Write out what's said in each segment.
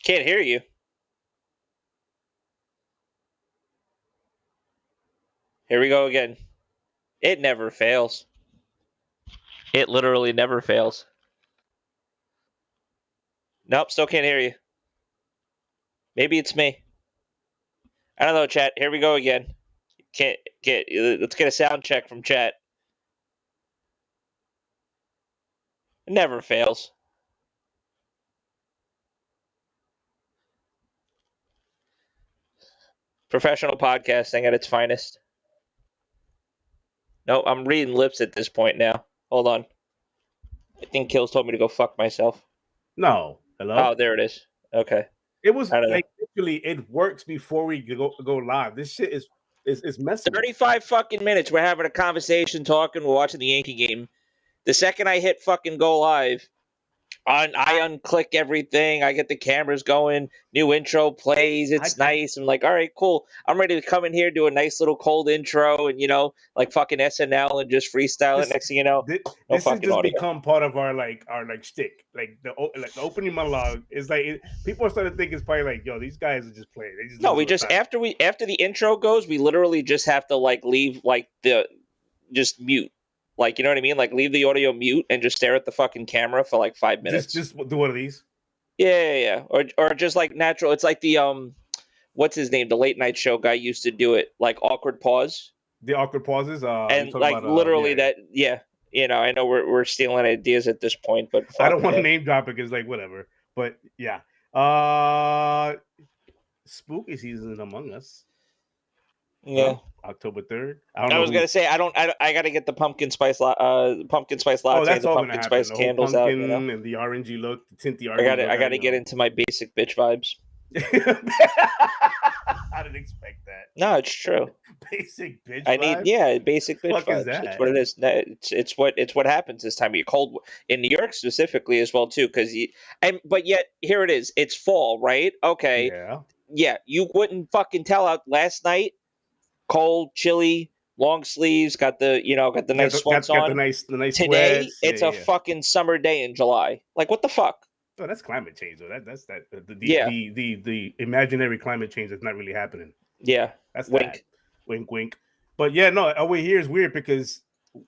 Can't hear you. Here we go again. It never fails. It literally never fails. Nope, still can't hear you. Maybe it's me. I don't know, chat. Here we go again. Can't get. Let's get a sound check from chat. It never fails. Professional podcasting at its finest. No, I'm reading lips at this point now. Hold on. I think Kills told me to go fuck myself. No. Hello? Oh, there it is. Okay. It was I don't know. like literally it works before we go live. This shit is messing. 35 fucking minutes. We're having a conversation, talking. We're watching the Yankee game. The second I hit fucking go live, I unclick everything. I get the cameras going. New intro plays. It's nice. I'm like, all right, cool. I'm ready to come in here, do a nice little cold intro, and like fucking SNL and just freestyle it. Next thing you know, this has just become part of our shtick. Like the opening monologue is like people are starting to think it's probably like, yo, these guys are just playing. They just no, we just after the intro goes, we literally just have to like leave like just mute. Like, you know what I mean? Like, leave the audio mute and just stare at the fucking camera for like 5 minutes. Just do one of these. Yeah. Or just like natural. It's like the what's his name? The late night show guy used to do it. Like awkward pause. The awkward pauses. And like about, literally that. Yeah. You know, I know we're stealing ideas at this point, but I don't want to name drop it because like whatever. But yeah. Spooky season is among us. Yeah. October 3rd. I was gonna say I got to get the pumpkin spice latte, oh, that's the all pumpkin spice candles out. You know? And the orangey look, the tint the orange. I got to get into my basic bitch vibes. I didn't expect that. No, it's true. Basic bitch. I need basic bitch vibes. Is that? It's what it is. It's what happens this time of year. Cold in New York specifically as well too, but yet here it is. It's fall, right? Okay. Yeah. You wouldn't fucking tell out last night. Cold, chilly, long sleeves. Got the nice sweats on. The nice Today, sweats. it's a fucking summer day in July. Like, what the fuck? Oh, that's climate change, though. That's the imaginary climate change that's not really happening. Yeah, that's wink, wink. But yeah, no, over here is weird because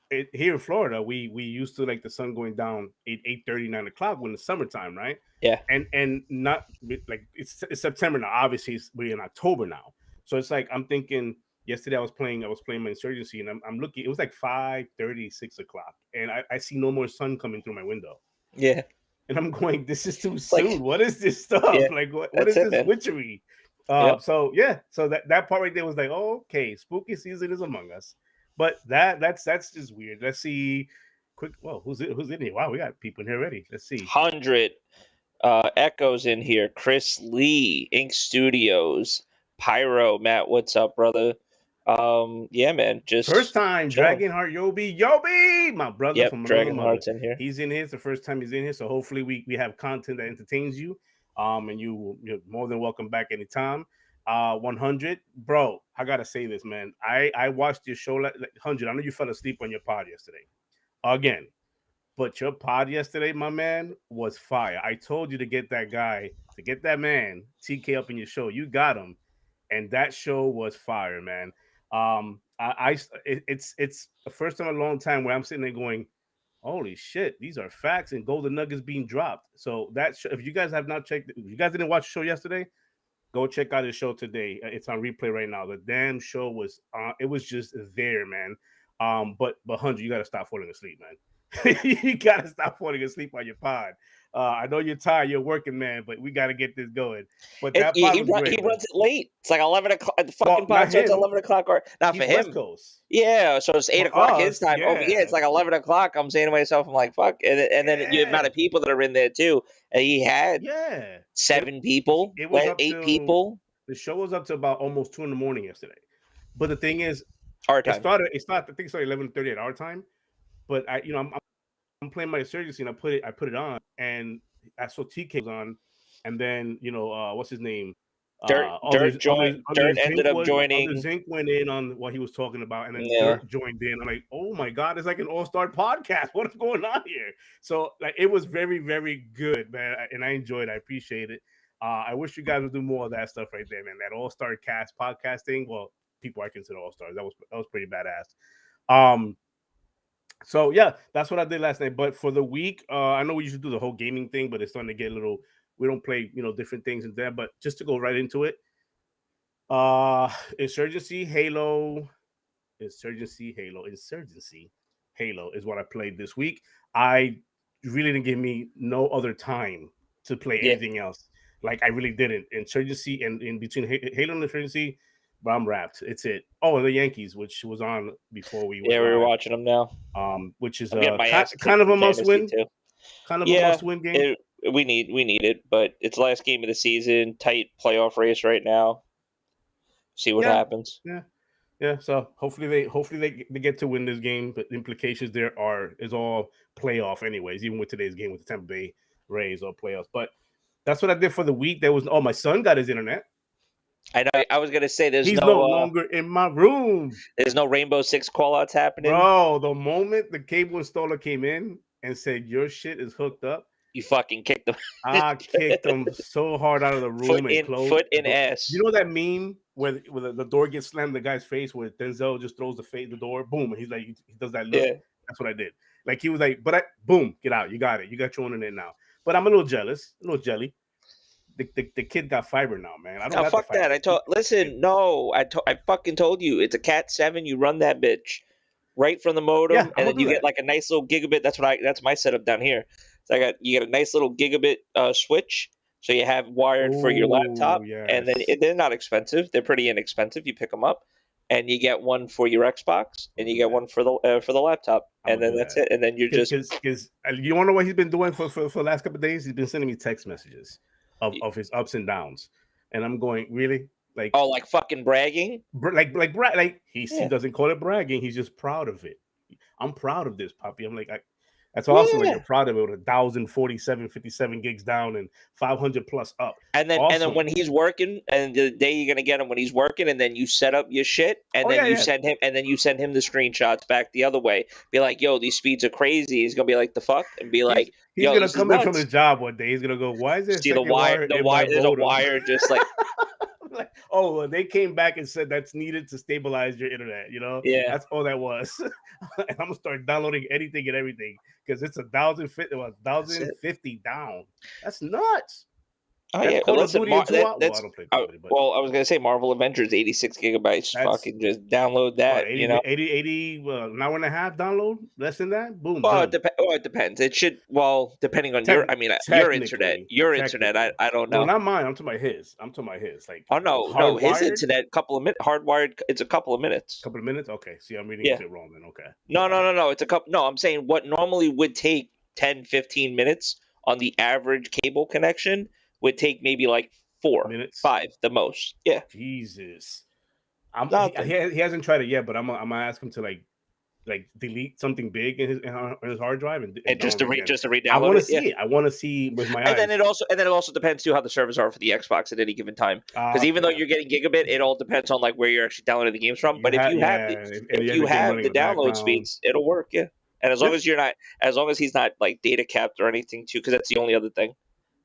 here in Florida, we used to like the sun going down 8:30, 9 o'clock when the summertime, right? Yeah, and not like it's September now. Obviously, we're in October now, so it's like I'm thinking. Yesterday I was playing my Insurgency and I'm looking. It was like 5:30, 6 o'clock, and I see no more sun coming through my window. Yeah, and I'm going, this is too soon. What is this stuff? Yeah, like what is this witchery? So that part right there was like, oh, okay, spooky season is among us. But that's just weird. Let's see. Quick. Whoa, who's in here? Wow, we got people in here already. Let's see. 100 echoes in here. Chris Lee, Ink Studios, Pyro, Matt. What's up, brother? Yeah, man. Just first time, Dragonheart Yobi, my brother from Dragonheart's in here. He's in here. It's the first time he's in here, so hopefully we have content that entertains you. And you're more than welcome back anytime. 100, bro. I gotta say this, man. I watched your show. 100. I know you fell asleep on your pod yesterday, again, but your pod yesterday, my man, was fire. I told you to get that man TK up in your show. You got him, and that show was fire, man. It's the first time in a long time where I'm sitting there going, holy shit, these are facts and golden nuggets being dropped. So if you guys have not checked, if you guys didn't watch the show yesterday, go check out his show today. It's on replay right now. The damn show was it was just there, man. But 100, you gotta stop falling asleep, man. You gotta stop falling asleep on your pod. I know you're tired, you're working, man, but we got to get this going. But that he runs it late. It's like 11 o'clock. The fucking pod starts at 11 o'clock. Or not for him. West Coast. Yeah, so it's 8 o'clock his time. Yeah. It's like 11 o'clock. I'm saying to myself, I'm like, fuck. And then the amount of people that are in there too. And he had 7 people. It was 8 people. The show was up to about almost 2 a.m. yesterday. But the thing is, our time. I think it started 11:30 at our time. But I'm playing my Insurgency and I put it on and I saw TK was on, and then what's his name? Dirt ended up joining. Zinc went in on what he was talking about, and then Dirt joined in. I'm like, oh my god, it's like an all-star podcast. What is going on here? So like, it was very, very good, man, and I enjoyed it. I appreciate it. I wish you guys would do more of that stuff right there, man. That all-star cast podcasting. Well, people I consider all-stars. That was pretty badass. So yeah, that's what I did last night. But for the week, I know we usually do the whole gaming thing, but it's starting to get a little. We don't play, different things in there. But just to go right into it, Insurgency, Halo, Insurgency, Halo is what I played this week. I really didn't give me no other time to play anything else. Like I really didn't. Insurgency and in between Halo and Insurgency, but I'm wrapped. It's it. Oh, the Yankees, which was on before we went. Yeah, we were watching them now. Which is kind of a must win. Too. Kind of a must win game. We need it, but it's the last game of the season. Tight playoff race right now. See what happens. Yeah. So hopefully they get to win this game, but the implications there is all playoff anyways. Even with today's game with the Tampa Bay Rays or playoffs, but that's what I did for the week. There was my son got his internet. I know. I was gonna say he's no longer in my room. There's no Rainbow Six callouts happening, bro. The moment the cable installer came in and said your shit is hooked up, you fucking kicked him. I kicked him so hard out of the room foot in ass. You know that meme where the door gets slammed in the guy's face, where Denzel just throws the door, boom, and he's like, he does that look. Yeah. That's what I did. Like he was like, boom, get out, you got it, you got your own internet now. But I'm a little jealous, a little jelly. The kid got fiber now, man. I don't got fuck that. I fucking told you, it's a Cat 7. You run that bitch right from the modem, and then you get like a nice little gigabit. That's my setup down here. So you get a nice little gigabit switch, so you have wired for your laptop, and then they're not expensive. They're pretty inexpensive. You pick them up, and you get one for your Xbox, and you get one for the laptop, and then that's it. And then you're just because you want to know what he's been doing for the last couple of days? He's been sending me text messages of his ups and downs, and I'm going, really? Like, oh, like fucking bragging? Like he doesn't call it bragging. He's just proud of it. I'm proud of this, puppy. I'm like, that's awesome. Like you're proud of it with 1,047 gigs down and 500 plus up. And then when he's working, and the day you're gonna get him when he's working, and then you set up your shit, and then you send him the screenshots back the other way. Be like, yo, these speeds are crazy. He's gonna be like, the fuck, and be like, he's gonna come in from his job one day. He's gonna go, why is there the wire just like. Like, oh, they came back and said that's needed to stabilize your internet. That's all that was. And I'm gonna start downloading anything and everything because it's 1,050 down. That's nuts. Oh yeah, listen, I don't play Call of Duty, but I was gonna say Marvel Avengers 86 gigabytes. Fucking just download that. 80 an hour and a half download, less than that. Boom. Well, it depends. It should. Well, depending on your internet. Your internet. I don't know. No, not mine. I'm talking about his. Like, oh no, his internet. Couple of minutes. Hardwired. It's a couple of minutes. Couple of minutes. Okay. See, I'm reading it wrong then. Okay. No. It's a couple. No, I'm saying what normally would take 10-15 minutes on the average cable connection would take maybe like 4 minutes, 5 the most. Yeah. Jesus. He hasn't tried it yet, but I'm gonna ask him to like delete something big in his hard drive and just to re-download. I want to see it. I want to see with my eyes. And then it also depends too how the servers are for the Xbox at any given time. Because even though you're getting gigabit, it all depends on like where you're actually downloading the games from. But if you have the download speeds, it'll work. Yeah. And as long as he's not like data capped or anything too, because that's the only other thing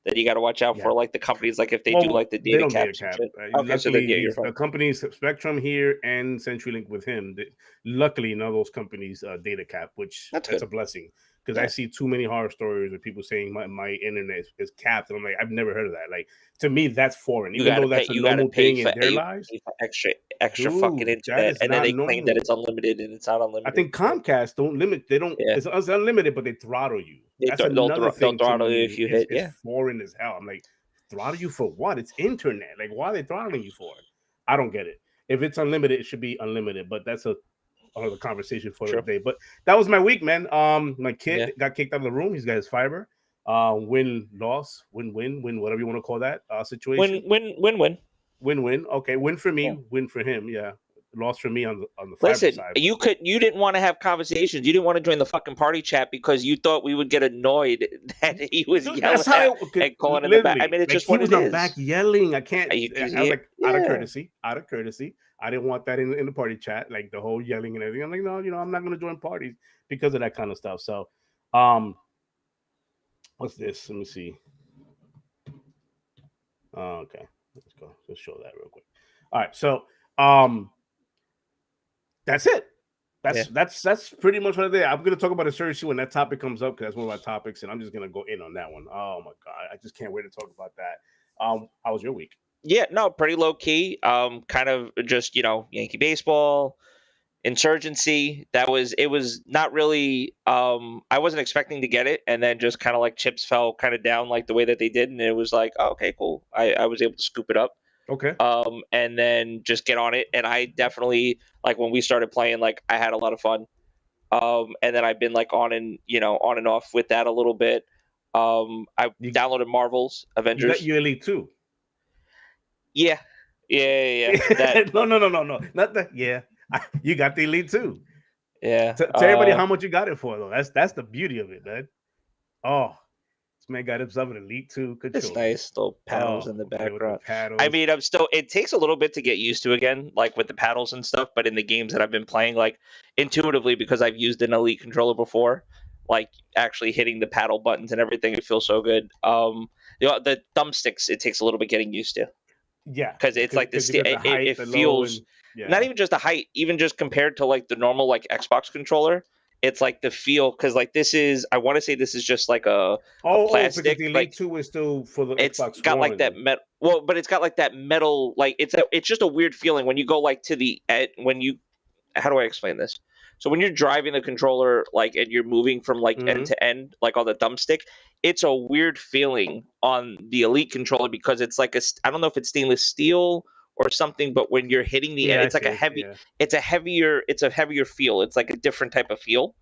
that you got to watch out for, like the companies, like if they do like the data caps. Okay, so then the companies Spectrum here and CenturyLink with him. Luckily, none of those companies data cap, which that's a blessing because I see too many horror stories of people saying my internet is capped, and I'm like, I've never heard of that. Like to me, that's foreign, even though that's a normal thing in their lives. Extra fucking internet, and then they claim that it's unlimited, and it's not unlimited. I think Comcast don't limit. They don't. It's unlimited, but they throttle you. That's another thing. They'll throttle you if you hit. It's foreign as hell. I'm like, throttle you for what? It's internet. Like, why are they throttling you for it? I don't get it. If it's unlimited, it should be unlimited. But that's another conversation for the day. But that was my week, man. My kid got kicked out of the room. He's got his fiber. Win, loss, win, whatever you want to call that situation. Win. Okay, win for me, win for him. Yeah. Lost for me on the fiber side. You didn't want to have conversations. You didn't want to join the fucking party chat because you thought we would get annoyed that he was yelling and calling in the back. I mean, it's just what it is. He was back yelling. I can't. I was like, out of courtesy. I didn't want that in the party chat, like the whole yelling and everything. I'm like, no, I'm not going to join parties because of that kind of stuff. So, what's this? Let me see. Oh, okay. Let's go. Let's show that real quick. All right. So that's it. That's pretty much what I did. I'm gonna talk about Insurgency when that topic comes up because that's one of my topics, and I'm just gonna go in on that one. Oh my god, I just can't wait to talk about that. How was your week? Yeah, no, pretty low key. Kind of just Yankee baseball, Insurgency. It was not really. I wasn't expecting to get it, and then just kind of like chips fell kind of down like the way that they did, and it was like, oh, okay, cool. I was able to scoop it up. Okay. And then just get on it. And I definitely, like, when we started playing, like, I had a lot of fun. And then I've been like on and off with that a little bit. I downloaded Marvel's Avengers. You got your Elite 2. Yeah. That, no, not that. Yeah, you got the Elite 2. Yeah. Tell everybody how much you got it for, though. That's the beauty of it, man. Oh, this man got himself an Elite 2 controller. It's nice, little paddles in the background. I mean, it takes a little bit to get used to again, like with the paddles and stuff, but in the games that I've been playing, like intuitively, because I've used an Elite controller before, like actually hitting the paddle buttons and everything, it feels so good. The thumbsticks, it takes a little bit getting used to. Yeah, because it's like it feels not even just the height, even just compared to like the normal like Xbox controller. It's like the feel, because like this is, I want to say this is just like a plastic. Because the Elite 2 is still for the Xbox One. It's got like that metal. Well, but it's got like that metal. Like it's just a weird feeling when you go like to the when you. How do I explain this? So when you're driving the controller, like, and you're moving from like end to end, like on the thumbstick, it's a weird feeling on the Elite controller because it's like I don't know if it's stainless steel or something, but when you're hitting the end, it's like a heavy. Yeah. It's a heavier feel. It's like a different type of feel.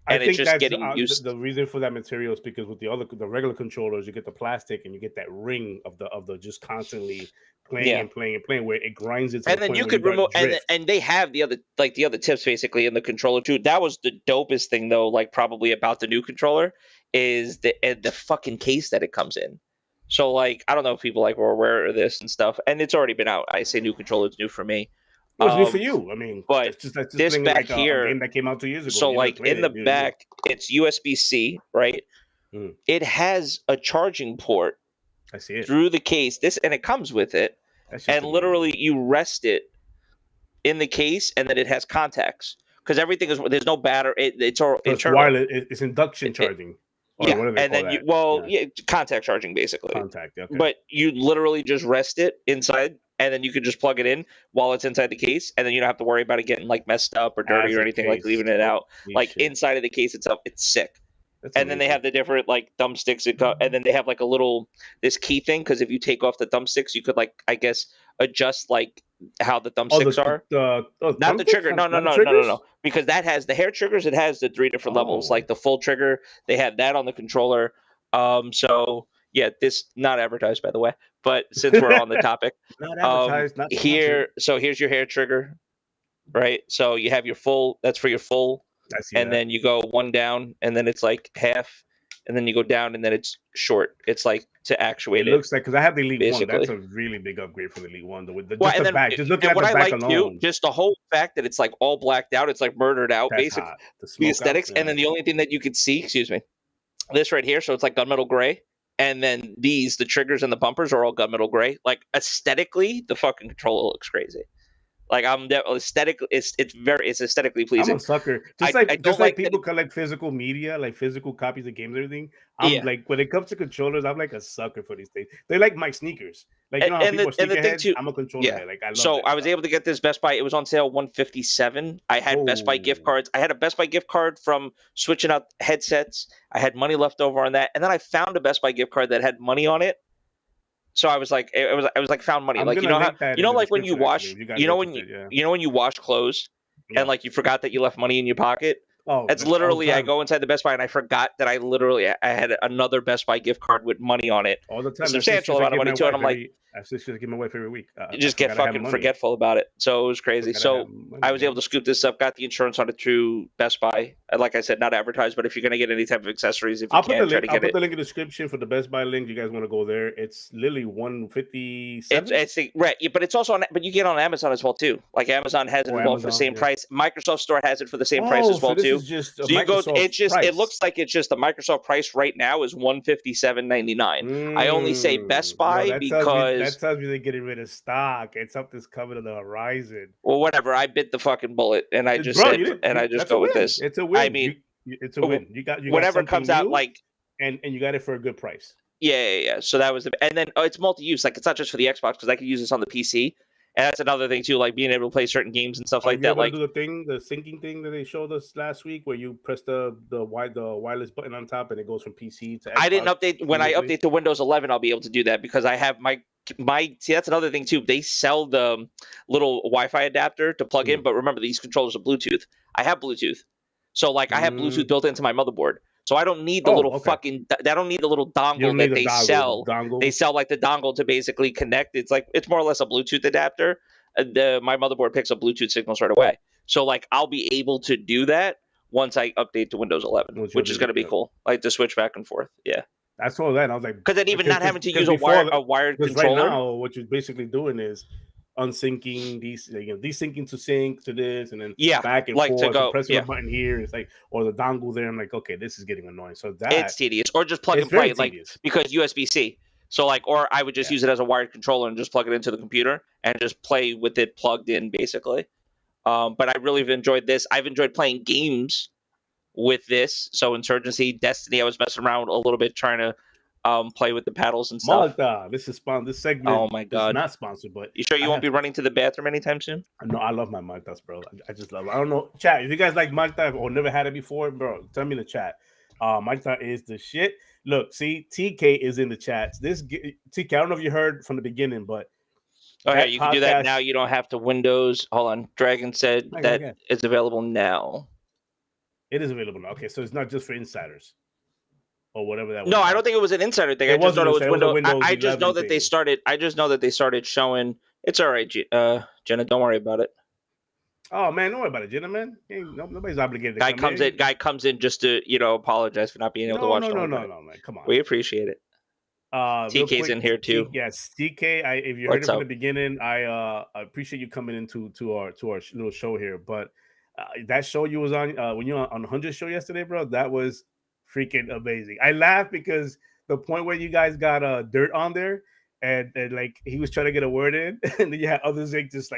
And I think it's just getting used. The reason for that material is because with the regular controllers, you get the plastic and you get that ring of the just constantly playing and playing where it grinds it. And then you could remove and they have the other tips basically in the controller too. That was the dopest thing though, like probably about the new controller is the fucking case that it comes in. So like I don't know if people like were aware of this and stuff, and it's already been out. I say new controller, it's new for me. It was new for you. I mean, but that's this back like here, a game that came out 2 years ago. So like in the back, it's USB-C, right? It has a charging port. I see it through the case. And it comes with it, and literally you rest it in the case, and then it has contacts because everything is. There's no battery. It's wireless. It's induction charging. And then contact charging basically. Contact, okay. But you literally just rest it inside. And then you can just plug it in while it's inside the case, and then you don't have to worry about it getting like messed up or dirty or anything, like leaving it out. Like inside of the case itself, it's sick. And then they have the different like thumbsticks, and then they have like this key thing, because if you take off the thumbsticks, you could like I guess adjust like how the thumbsticks are. Not the trigger. No. Because that has the hair triggers. It has the 3 different levels, like the full trigger. They have that on the controller. So. Yeah, this not advertised, by the way. But since we're on the topic, not advertised. Not here. So here's your hair trigger, right? So you have your full. That's for your full. And then you go one down, and then it's like half, and then you go down, and then it's short. It's like to actuate it. It looks like, because I have the Elite basically. 1. That's a really big upgrade for the Elite 1. The back. Just looking at the back alone. Too, just the whole fact that it's like all blacked out. It's like murdered out, that's basically. The aesthetics, and then the only thing that you could see, this right here. So it's like gunmetal gray. And then the triggers and the bumpers are all gunmetal gray. Like aesthetically, the fucking controller looks crazy. Like it's aesthetically pleasing. I'm a sucker. Just like people collect physical media, like physical copies of games and everything. I'm like, when it comes to controllers, I'm like a sucker for these things. They're like my sneakers. Like, you know how people are sneakerheads? I'm a controller head. Like I love So I was able to get this Best Buy. It was on sale $157. I had Best Buy gift cards. I had a Best Buy gift card from switching out headsets. I had money left over on that, and then I found a Best Buy gift card that had money on it. So I was like, I was like found money. Like like when you wash, when you wash clothes, and like you forgot that you left money in your pocket. Oh, that's literally I go inside the Best Buy and I forgot that I had another Best Buy gift card with money on it. All the time. A substantial amount of money too, and I'm like, I should give them away every week. Just get fucking forgetful about it. So it was crazy. So I was able to scoop this up, got the insurance on it through Best Buy. Like I said, not advertised, but if you're gonna get any type of accessories, I'll put the link in the description for the Best Buy link. You guys want to go there? It's literally $157. It's right, but it's also but you get on Amazon as well too. Like Amazon has it as well for the same price. Microsoft Store has it for the same price as well too. too. is just a So you go. Microsoft It price. looks like it's just the Microsoft price right now is $157.99. I only say Best Buy that because tells me they're getting rid of stock and something's coming on the horizon. well, whatever. I bit the fucking bullet, and I just Bro, said, and I just that's a go with win. this. It's a I win. mean, It's a win. You got whatever something comes new, out, like, and you got it for a good price. yeah. So that was and then it's multi-use. Like, it's not just for the Xbox because I could use this on the PC, and that's another thing too, like being able to play certain games and stuff like that. Like, do the syncing thing that they showed us last week, where you press the wireless button on top and it goes from PC to Xbox. I didn't update when I update to Windows 11. I'll be able to do that because I have my see. That's another thing too. They sell the little Wi-Fi adapter to plug in, but remember these controllers are Bluetooth. I have Bluetooth, so like I have Bluetooth built into my motherboard. So I don't need the little fucking. I don't need the little dongle that they sell. They sell like the dongle to basically connect. It's like it's more or less a Bluetooth adapter. My motherboard picks up Bluetooth signals right away. So like I'll be able to do that once I update to Windows 11, which is going to be cool. Like to switch back and forth. Yeah. I saw that. And I was like, because then even not having to use a wired controller. Right now, what you're basically doing is unsyncing desyncing to sync to this, and then back and forth, to go, pressing a button here. It's like, or the dongle there. I'm like, okay, this is getting annoying. So it's tedious, or just plug and play, like because USB-C. So like, or I would just use it as a wired controller and just plug it into the computer and just play with it plugged in, basically. But I really have enjoyed this. I've enjoyed playing games with this. So Insurgency, Destiny, I was messing around a little bit trying to play with the paddles and stuff. Malta, this segment. Oh my god, is not sponsored, but you sure you won't be running to the bathroom anytime soon? No, I love my Maltas, bro. I just love it. I don't know, chat. If you guys like Malta or never had it before, bro, tell me in the chat. Malta is the shit. Look, see, TK is in the chats. This TK, I don't know if you heard from the beginning, but okay, you can do that now. You don't have to Windows. Hold on, Dragon said that it's available now. It is available now. Okay, so it's not just for insiders or whatever that was. No, I don't think it was an insider thing. I just thought it was Windows. I just know that they started. I just know that they started showing. It's all right, Jenna. Don't worry about it. Oh man, don't worry about it, Jenna. Man, nobody's obligated. Guy comes in just to apologize for not being able to watch. No, man. Come on. We appreciate it. TK's in here too. Yes, TK. If you heard it from the beginning, I appreciate you coming into our little show here. But that show you was on when you were on 100 show yesterday, bro, that was freaking amazing. I laughed because the point where you guys got dirt on there, and like he was trying to get a word in, and then you had others like just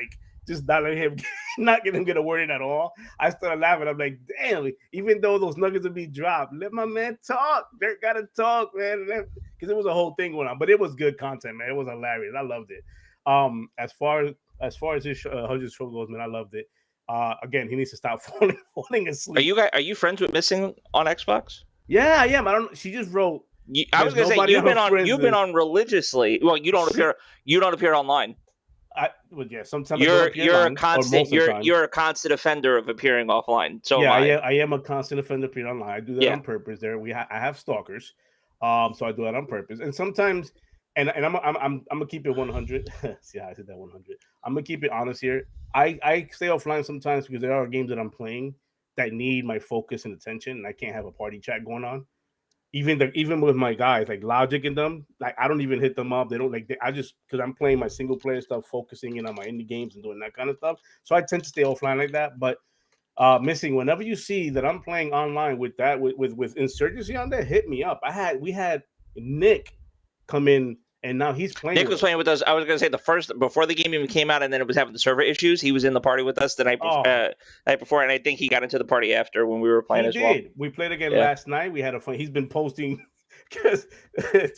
not letting him not get him get a word in at all. I started laughing. I'm like, damn, even though those nuggets would be dropped, let my man talk. Dirt gotta talk, man. Because it was a whole thing going on, but it was good content, man. It was hilarious. I loved it. As far as his 100 show goes, man, I loved it. Again, he needs to stop falling asleep. Are you friends with Missing on Xbox? Yeah, I am. I don't. She just wrote. I was gonna say you've been on religiously. Well, you don't appear online. Sometimes you're a constant offender of appearing offline. So I am a constant offender appearing online. I do that on purpose. I have stalkers, so I do that on purpose. And sometimes, and I'm gonna keep it 100. See how I said that 100. I'm gonna keep it honest here. I stay offline sometimes because there are games that I'm playing that need my focus and attention, and I can't have a party chat going on. Even with my guys like Logic and them, like I don't even hit them up. They don't I just because I'm playing my single player stuff, focusing in on my indie games and doing that kind of stuff. So I tend to stay offline like that. But Missing, whenever you see that I'm playing online with that with Insurgency on there, hit me up. We had Nick come in. And now he's playing. Nick was playing with us. I was going to say before the game even came out, and then it was having the server issues. He was in the party with us the night before, and I think he got into the party after when we were playing as well. We played again last night. We had a fun. He's been posting because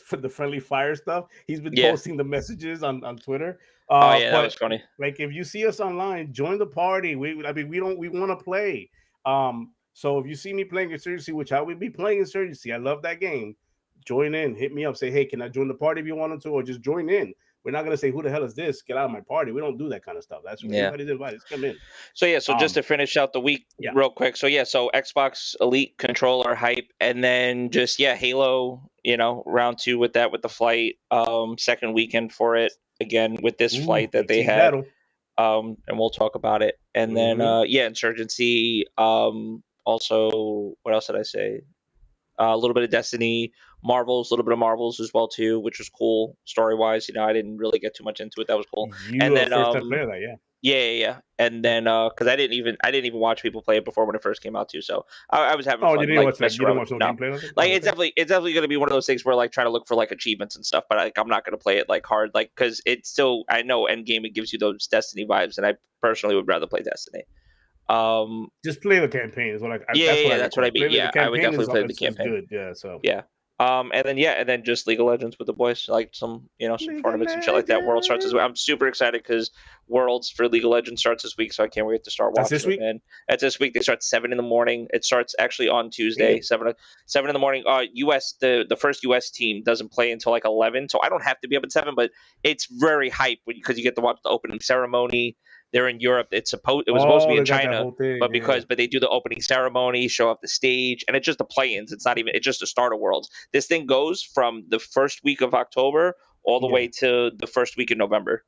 for the friendly fire stuff. He's been posting the messages on Twitter. That was funny. Like if you see us online, join the party. We want to play. So if you see me playing Insurgency, which I will be playing Insurgency, I love that game. Join in, hit me up, say, hey, can I join the party if you wanted to, or just join in. We're not gonna say who the hell is this? Get out of my party. We don't do that kind of stuff. That's when everybody's invited. Come in. So just to finish out the week real quick. So Xbox Elite controller hype, and then just Halo, round 2 with that with the flight. Second weekend for it again with this flight that they had. And we'll talk about it. And then Insurgency. Also, what else did I say? A little bit of Destiny, a little bit of Marvels as well too, which was cool story wise. I didn't really get too much into it. That was cool. You and then first time player that, Yeah. And then because I didn't even watch people play it before when it first came out too. So I was having Oh, fun you didn't like watch messing you didn't around. watch no No, gameplay or nothing? like Oh, it's okay. definitely going to be one of those things where like trying to look for like achievements and stuff. But like I'm not going to play it like hard, like because it's still I know Endgame it gives you those Destiny vibes, and I personally would rather play Destiny. Just play the campaign is what that's what I Yeah, that's what I request. mean. Play the Yeah, I would campaign definitely play the is campaign. good. Yeah, so Yeah. And then just League of Legends with the boys, like some some League of tournaments and shit like that. World starts this week. Legends. I'm super excited because Worlds for League of Legends starts this week, so I can't wait to start That's this watching it, week. man. That's this week. They start 7 in the morning. It starts actually on Tuesday, Damn. 7 in the morning. US the first US team doesn't play until like 11, so I don't have to be up at 7, but it's very hype because you get to watch the opening ceremony. They're in Europe. It was supposed to be Oh, in they got that China, whole thing. but Yeah. they do the opening ceremony, show up the stage, and it's just the play-ins. It's not even. It's just the start of Worlds. This thing goes from the first week of October all the way to the first week of November.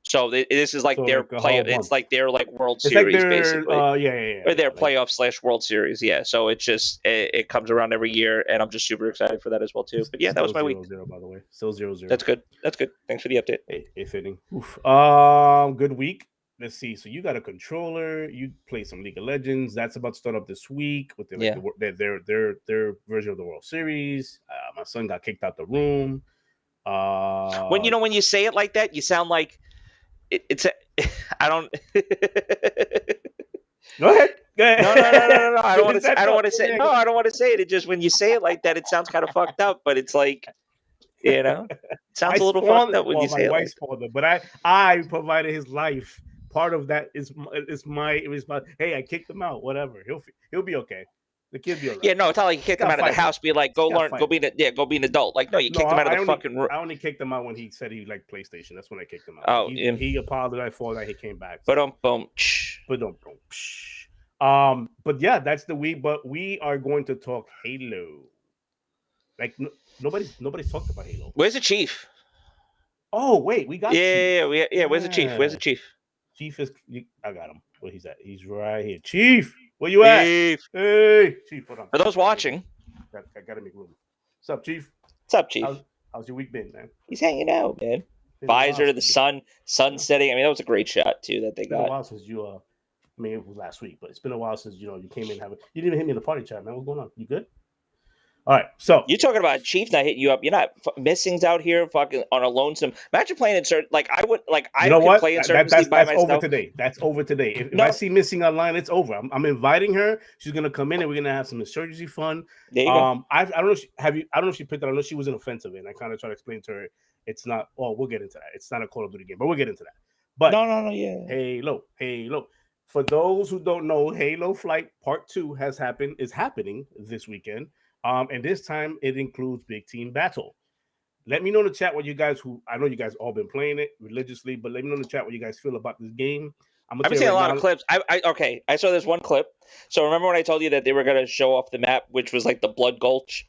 So this is like So their like a whole play. It's month. like their like World It's like Series their basically, or their like, playoff / World Series. Yeah. So it's just it comes around every year, and I'm just super excited for that as well too. But yeah, that was still my week. 0-0, by the way. Still 0-0. That's good. That's good. Thanks for the update. Hey, fitting. Oof. Good week. Let's see. So you got a controller. You play some League of Legends. That's about to start up this week with their version of the World Series. My son got kicked out the room. When you say it like that, you sound like it's a. I don't. Go ahead. No. I don't want to. I don't want to say. No, I don't want to say it. It just when you say it like that, it sounds kind of fucked up. But it's like, it sounds a little fucked up when you say it. My wife spawned it, but I provided his life. Part of that is my. Hey, I kicked him out. Whatever. He'll be okay. The kid be alright. Yeah, no, it's not like you kicked him out of the house. Be like, go be an adult. Like, no, you kicked him out of the fucking room. I only kicked him out when he said he liked PlayStation. That's when I kicked him out. Oh, he apologized for that. He came back. So. But yeah, that's the week. But we are going to talk Halo. Like nobody's talked about Halo. Where's the chief? Oh wait, we got Chief. Where's the chief? Where's the chief? Chief is. I got him. Where he's at? He's right here. Chief, where you at? Chief. Hey, Chief. Hold on. For those watching, I gotta make room. What's up, Chief? What's up, Chief? How's your week been, man? He's hanging out, man. Visor to the sun setting. I mean, that was a great shot too that they got. It's been a while since you. I mean, it was last week, but it's been a while since you came in. You didn't even hit me in the party chat, man. What's going on? You good? All right, so you're talking about Chief not hitting you up. You're not missings out here, fucking on a lonesome. Imagine playing Insert. Like I would, like I could play Insurgency by myself. Over today. That's over today. If I see missing online, it's over. I'm inviting her. She's gonna come in and we're gonna have some Insurgency fun. There you go. I don't know. I don't know if she picked it. I know she was an offensive, and I kind of try to explain to her it's not. Oh, we'll get into that. It's not a Call of Duty game, but we'll get into that. But no, yeah. Halo. For those who don't know, Halo Flight Part 2 is happening this weekend. And this time it includes Big Team Battle. Let me know in the chat what you guys I know you guys all been playing it religiously, but let me know in the chat what you guys feel about this game. I've been seeing a lot of clips. I saw this one clip. So remember when I told you that they were going to show off the map, which was like the Blood Gulch?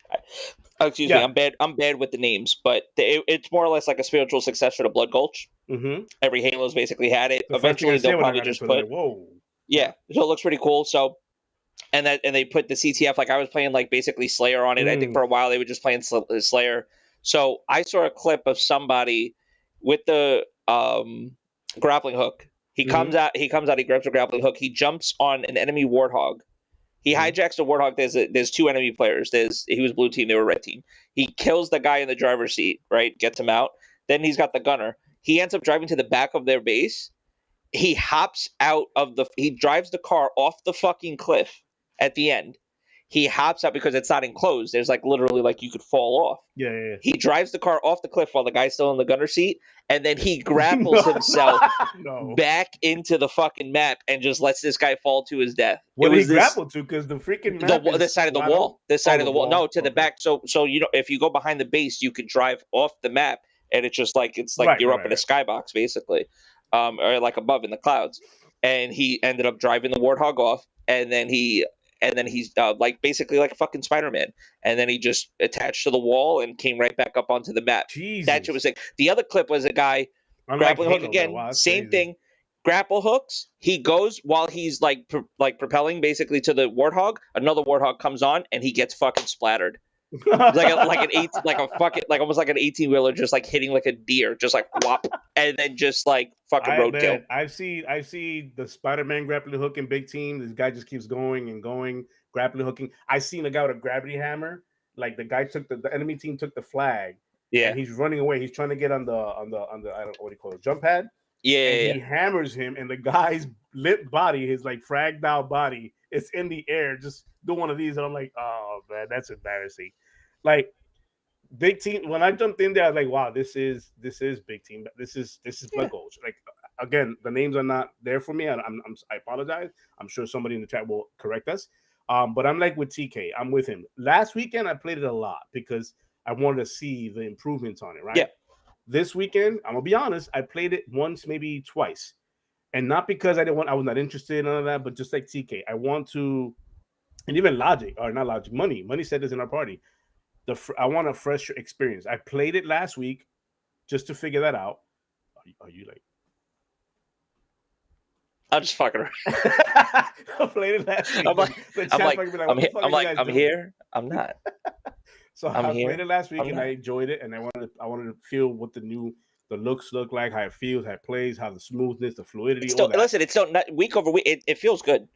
Excuse me, I'm bad with the names, but it's more or less like a spiritual successor to Blood Gulch. Mm-hmm. Every Halo's basically had it. Eventually, they'll probably just put. Whoa. Yeah, so it looks pretty cool. So. And they put the CTF, like I was playing like basically Slayer on it. I think for a while they were just playing Slayer. So I saw a clip of somebody with the grappling hook. He comes out, he grabs a grappling hook. He jumps on an enemy Warthog. He hijacks the Warthog. There's two enemy players. He was blue team, they were red team. He kills the guy in the driver's seat, right? Gets him out. Then he's got the gunner. He ends up driving to the back of their base. He hops out of he drives the car off the fucking cliff. At the end, he hops out because it's not enclosed. There's like literally like you could fall off. Yeah. He drives the car off the cliff while the guy's still in the gunner seat, and then he grapples himself back into the fucking map and just lets this guy fall to his death. What did he grapple to? Because the freaking map this side of the wall. This side of the wall. No, to the back. So if you go behind the base, you could drive off the map, and it's like you're up in a skybox basically, or like above in the clouds. And he ended up driving the Warthog off, and then he's like basically like a fucking Spider-Man, and then he just attached to the wall and came right back up onto the map. Jesus. That shit was sick. The other clip was a guy grappling hook again, same thing, grapple hooks. He goes while he's like propelling basically to the Warthog. Another Warthog comes on and he gets fucking splattered. It's like an 18, like a fucking, like almost like an 18-wheeler, just like hitting like a deer, just like whop, and then just like fucking roadkill. I've seen the Spider-Man grappling hook in Big Team. This guy just keeps going and going, grappling hooking. I seen a guy with a gravity hammer. Like the guy took the enemy team took the flag, Yeah, and he's running away. He's trying to get on the I don't know what do you call it, jump pad. yeah, And yeah, he hammers him, and the guy's lit body, his like fragged out body, is in the air. Just do one of these, and I'm like, oh man, that's embarrassing. Like Big Team. When I jumped in there, I was like, wow, this is Big Team. This is Blood Gulch. Like again, the names are not there for me. I apologize. I'm sure somebody in the chat will correct us. But I'm like with TK. I'm with him. Last weekend, I played it a lot because I wanted to see the improvements on it. Right. Yeah. This weekend, I'm gonna be honest. I played it once, maybe twice, and not because I was not interested in none of that, but just like TK, I want to, and even Logic or not Logic, Money said this in our party. I want a fresh experience. I played it last week just to figure that out. Are you like? I'm just fucking around. I played it last week. I'm here. I'm not. So I played it last week and I enjoyed it, and I wanted to feel what the looks look like, how it feels, how it plays, how the smoothness, the fluidity. Listen, it's still not week over week. It feels good.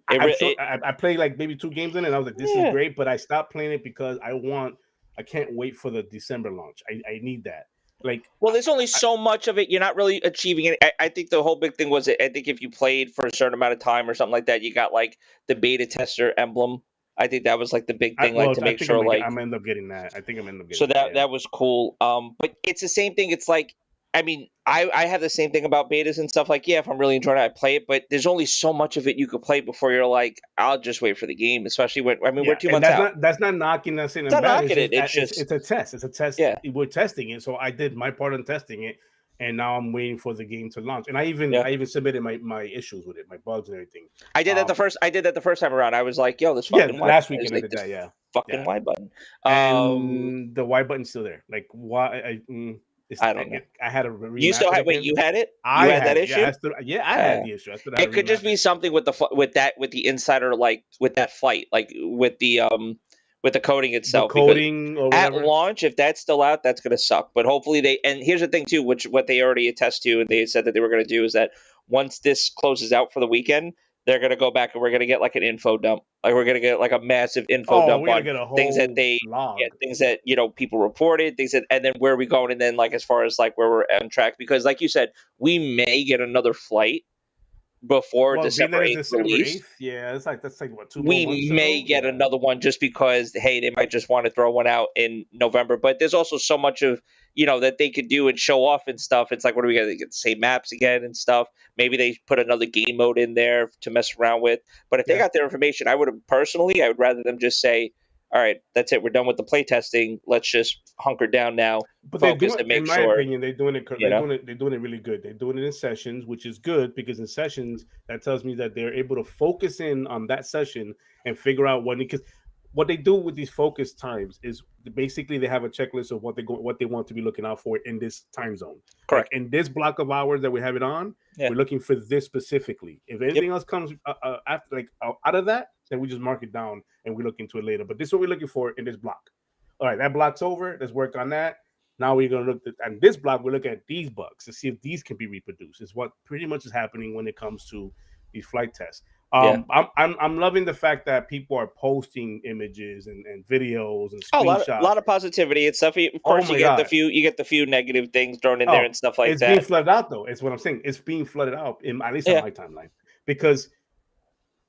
I played like maybe 2 games in it, and I was like, this is great, but I stopped playing it because I can't wait for the December launch. I need that. Like, well, there's only so much of it. You're not really achieving it. I think the whole big thing was, I think if you played for a certain amount of time or something like that, you got like the beta tester emblem. I think that was like the big thing, to make sure like I'm end up getting that. I think I'm end up getting. So that was cool. But it's the same thing. It's like, I mean, I have the same thing about betas and stuff. Like, yeah, if I'm really enjoying it, I play it. But there's only so much of it you could play before you're like, I'll just wait for the game. Especially when we're 2 months out. That's not knocking us in. It's not knocking it. It's a test. It's a test. Yeah, we're testing it. So I did my part in testing it, and now I'm waiting for the game to launch. And I even submitted my issues with it, my bugs and everything. I did that the first time around. I was like, yo, this fucking last weekend I did that. Fucking Y button. And the Y button's still there. Like why? I don't know. I had a you still had you had it? You had that issue? I had the issue. It could just be something with the insider, like with that flight, like with the coding itself. The coding or at launch, if that's still out, that's gonna suck. But hopefully and here's the thing too, what they already attest to, and they said that they were gonna do, is that once this closes out for the weekend, they're going to go back and we're going to get like an info dump. Like we're going to get like a massive info dump on things that things that, people reported, and then where are we going? And then like, as far as like where we're on track, because like you said, we may get another flight before December 8th release. Yeah, that's like what, 2 we months may ago? get another one just because, hey, they might just want to throw one out in November. But there's also so much of, that they could do and show off and stuff. It's like, what are we going to get the same maps again and stuff? Maybe they put another game mode in there to mess around with. But if they got their information, I would rather them just say, all right, that's it. We're done with the play testing. Let's just hunker down now. But in my opinion, they're doing it. They're doing it really good. They're doing it in sessions, which is good, because in sessions that tells me that they're able to focus in on that session and figure out because what they do with these focus times is basically they have a checklist of what they want to be looking out for in this time zone. Correct. Like in this block of hours that we have it on, we're looking for this specifically. If anything else comes after, out of that, then we just mark it down and we look into it later. But this is what we're looking for in this block. All right, that block's over. Let's work on that. Now we're going to look at this block. We're looking at these bugs to see if these can be reproduced. Is what pretty much is happening when it comes to these flight tests. I'm loving the fact that people are posting images and videos and screenshots. A lot of positivity and stuff. Of course, you get the few negative things thrown in there and stuff like that. It's being flooded out, though. It's what I'm saying. It's being flooded out, at least on my timeline, because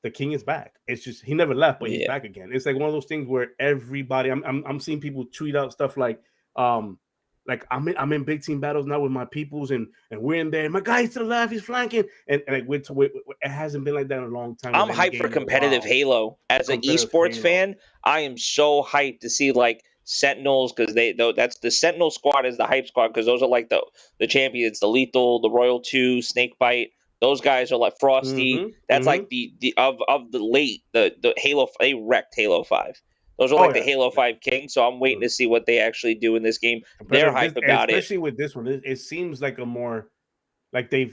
the king is back. It's just he never left, but he's back again. It's like one of those things where everybody. I'm seeing people tweet out stuff like I'm in big team battles now with my peoples, and we're in there. My guy's to the left, he's flanking, and like it hasn't been like that in a long time. I'm hyped for competitive Halo. As an esports fan, I am so hyped to see like Sentinels, because that's the Sentinel squad is the hype squad, because those are like the champions, the Lethal, the Royal 2, Snakebite. Those guys are like Frosty. That's like the of the late the Halo. They wrecked Halo 5. Those are the Halo 5 kings, so I'm waiting to see what they actually do in this game. They're hype about it. Especially with this one. It seems like a more Like they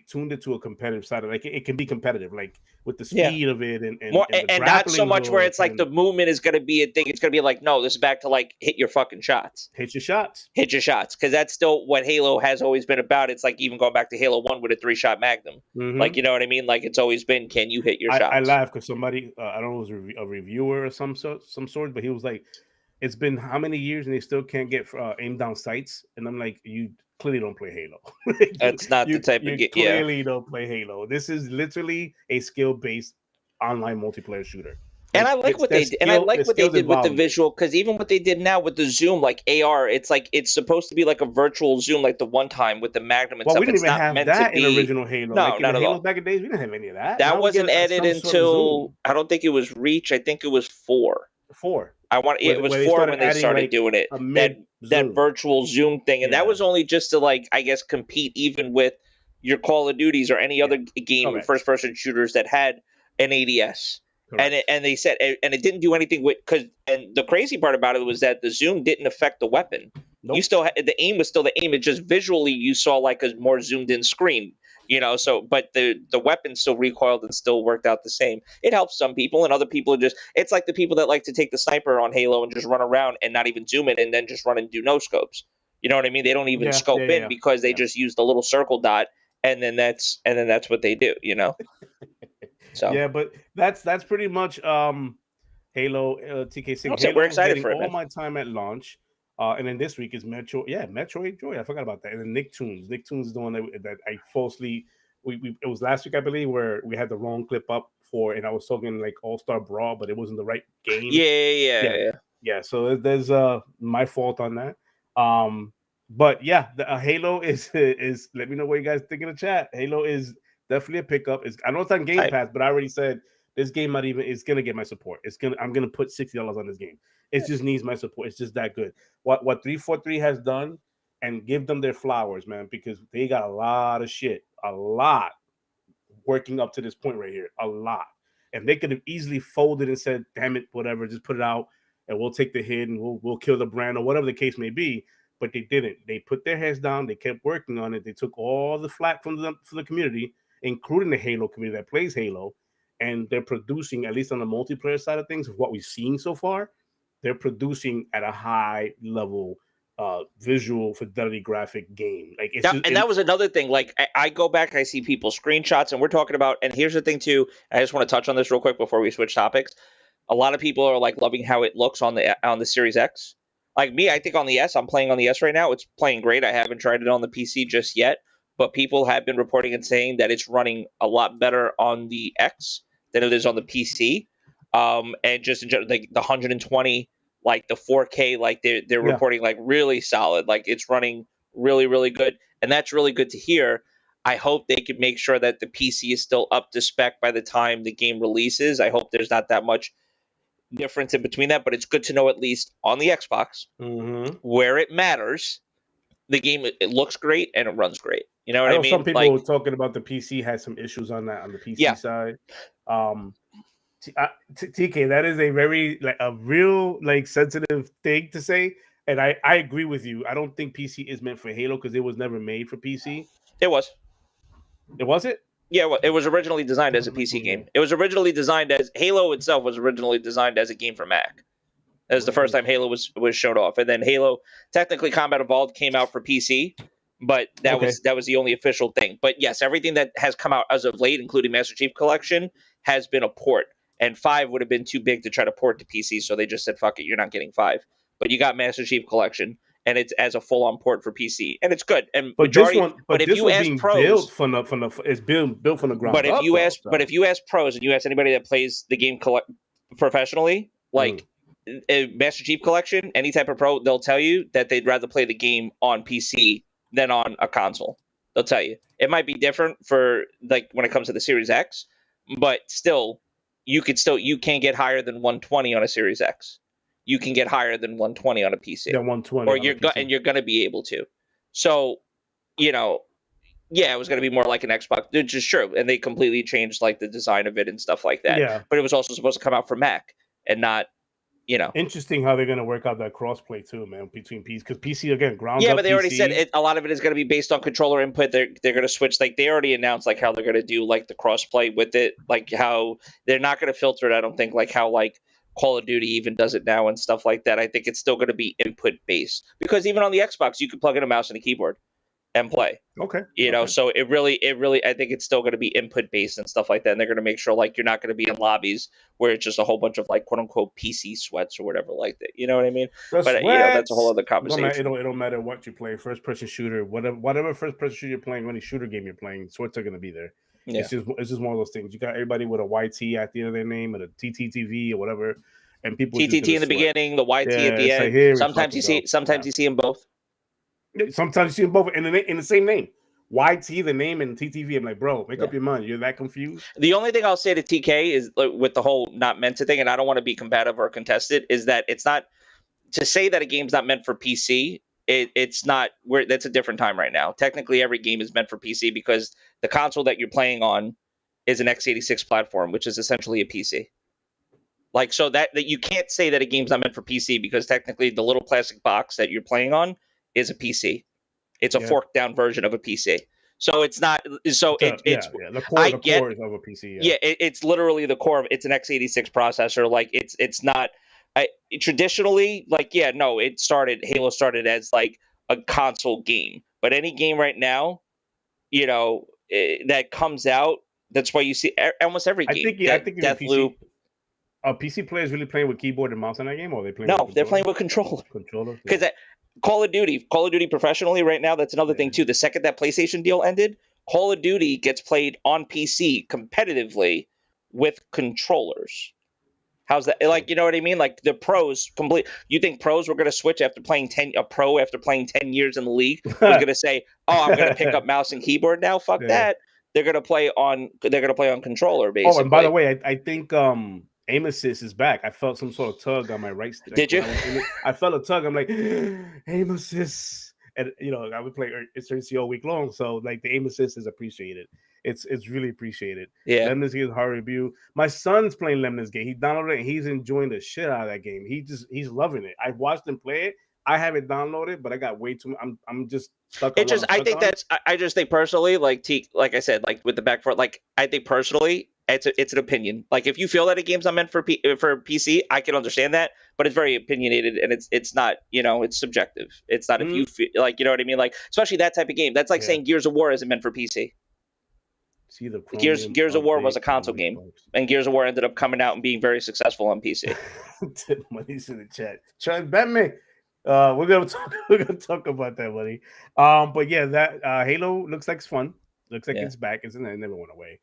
tuned it to a competitive side. Like it can be competitive, like with the Yeah. speed of it and More, the and not so grappling much where hook it's like and the movement is going to be a thing. It's going to be like, no, this is back to like hit your fucking shots. hit your shots. Hit your shots. Because that's still what Halo has always been about. It's like even going back to Halo 1 with a 3-shot Magnum. Like, you know what I mean? Like it's always been, can you hit your shots? I laugh because somebody, I don't know, it was a reviewer or some sort, but he was like, it's been how many years and they still can't get aim down sights, and I'm like, you clearly don't play Halo. That's not the type of game. Clearly don't play Halo. This is literally a skill based online multiplayer shooter. And I like what they did. And I like what they did with the visual, because even what they did now with the zoom, like AR, it's like it's supposed to be like a virtual zoom, like the one time with the Magnum and stuff. We didn't it's even not have meant that to be in original Halo. No, like not in at Halo all. Back in the days, we didn't have any of that. That wasn't added until I don't think it was Reach. I think it was 4. 4. It was 4 when they started doing it. That virtual zoom thing, and that was only just to like I guess compete even with your Call of Duties or any other game, first person shooters that had an ADS. Correct. And they said, and it didn't do anything with, and the crazy part about it was that the zoom didn't affect the weapon. Nope. You still the aim was still the aim. It just visually you saw like a more zoomed in screen, you know. So, but the weapon still recoiled and still worked out the same. It helps some people, and other people it's like the people that like to take the sniper on Halo and just run around and not even zoom in and then just run and do no scopes. You know what I mean? They don't even scope in because they just use the little circle dot, and then that's what they do. You know. So yeah, but that's pretty much Halo TK6. So we're excited for it. All my time at launch, and then this week is Metroid Joy. I forgot about that. And then Nicktoons. Nicktoons is the one that I falsely. It was last week, I believe, where we had the wrong clip up for, and I was talking like All-Star Brawl, but it wasn't the right game. Yeah. So there's my fault on that. But yeah, the Halo is. Let me know what you guys think in the chat. Halo is definitely a pickup. I know it's on Game Pass, but I already said this game is gonna get my support. I'm gonna put $60 on this game. It just needs my support. It's just that good. What 343 has done, and give them their flowers, man, because they got a lot of shit, working up to this point right here, a lot. And they could have easily folded and said, "Damn it, whatever, just put it out, and we'll take the hit and we'll kill the brand," or whatever the case may be. But they didn't. They put their heads down. They kept working on it. They took all the flack from the community, including the Halo community that plays Halo, and they're producing, at least on the multiplayer side of things, of what we've seen so far, they're producing at a high level visual fidelity graphic game. Like that was another thing. Like I go back, I see people's screenshots, and we're talking about, and here's the thing too, I just want to touch on this real quick before we switch topics. A lot of people are like loving how it looks on the Series X. Like me, I think on the S, I'm playing on the S right now. It's playing great. I haven't tried it on the PC just yet. But people have been reporting and saying that it's running a lot better on the X than it is on the PC. And just in general, like the 120, like the 4K, like they're reporting like really solid. Like it's running really, really good. And that's really good to hear. I hope they can make sure that the PC is still up to spec by the time the game releases. I hope there's not that much difference in between that, but it's good to know at least on the Xbox where it matters. The game, it looks great and it runs great. You know what I mean? Some people were talking about the PC had some issues on that, on the PC side. TK, that is a very a real sensitive thing to say, and I agree with you. I don't think PC is meant for Halo because it was never made for PC. It was. It was it? Yeah, well, it was originally designed as a PC game. It was originally designed as Halo itself was originally designed as a game for Mac. That was the first time Halo was showed off, and then Halo, technically Combat Evolved came out for PC, but that was the only official thing. But yes, everything that has come out as of late, including Master Chief Collection, has been a port. And 5 would have been too big to try to port to PC, so they just said, "Fuck it, you're not getting 5." But you got Master Chief Collection, and it's as a full-on port for PC, and it's good. And but if you ask pros, it's built from the ground up. But if you ask pros and you ask anybody that plays the game professionally, like a Master Chief Collection, any type of pro, they'll tell you that they'd rather play the game on PC than on a console. They'll tell you it might be different for like when it comes to the Series X, but still, you can't get higher than 120 on a Series X. You can get higher than 120 on a PC. Yeah, 120. Or and you're going to be able to. So, it was going to be more like an Xbox, which is true. And they completely changed like the design of it and stuff like that. Yeah. But it was also supposed to come out for Mac and not Interesting how they're gonna work out that crossplay too, man, between PC because PC again ground Yeah, up but they already PC. said it, a lot of it is going to be based on controller input. They're going to switch, like they already announced like how they're going to do like the crossplay with it, like how they're not going to filter it. I don't think like how like Call of Duty even does it now and stuff like that. I think it's still going to be input based because even on the Xbox you can plug in a mouse and a keyboard and play. Okay. So it really, I think it's still going to be input based and stuff like that. And they're going to make sure like you're not going to be in lobbies where it's just a whole bunch of like quote unquote PC sweats or whatever like that. You know what I mean? But that's a whole other conversation. It don't matter what you play, first person shooter, whatever first person shooter you're playing, any shooter game you're playing, sweats are going to be there. Yeah. It's just one of those things. You got everybody with a YT at the end of their name and a TTTV or whatever, and people TTT in the beginning, the YT at the end. Like, sometimes you see them both. Sometimes you see them both in the same name. YT, the name, and TTV. I'm like, bro, make up your mind. You're that confused? The only thing I'll say to TK is with the whole not meant to thing, and I don't want to be combative or contested, is that it's not to say that a game's not meant for PC. It's not. That's a different time right now. Technically, every game is meant for PC because the console that you're playing on is an x86 platform, which is essentially a PC. Like, so that you can't say that a game's not meant for PC because technically the little plastic box that you're playing on is a PC. It's a forked down version of a PC. So it's not. So it's the core of a PC. Yeah, it's literally the core of it's an x86 processor. Like it's not. Traditionally, like Halo started as like a console game, but any game right now, that comes out, that's why you see almost every game. I think Deathloop. Are PC players really playing with keyboard and mouse in that game, or are they playing? No, they're playing with controller. Because Call of Duty professionally right now, that's another thing too. The second that PlayStation deal ended, Call of Duty gets played on PC competitively with controllers. How's that? Like, you know what I mean? Like the pros you think pros were going to switch after playing 10 years in the league was going to say, "Oh, I'm going to pick up mouse and keyboard now." Fuck that. They're going to play on controller basically. Oh, and by the way, I think aim assist is back. I felt some sort of tug on my right stick. Did you? I felt a tug. I'm like, aim assist. And I would play Insurgency all week long. So like the aim assist is appreciated. It's really appreciated. Yeah. Lemnis Gate horror review. My son's playing Lemnis Gate. He downloaded it and he's enjoying the shit out of that game. He's loving it. I watched him play it. I have it downloaded, but I got way too much. I'm just stuck on I just think personally, like I said, like with the back foot, like I think personally, it's an opinion. Like if you feel that a game's not meant for PC, I can understand that, but it's very opinionated and it's not, it's subjective. It's not if you feel like, you know what I mean? Like especially that type of game. That's like saying Gears of War isn't meant for PC. See the Gears of War was a console game, and Gears of War ended up coming out and being very successful on PC. Money's in the chat. Try to bet me. We're gonna talk about that, buddy. But yeah, that Halo looks like it's fun. Looks like it's back. It never went away.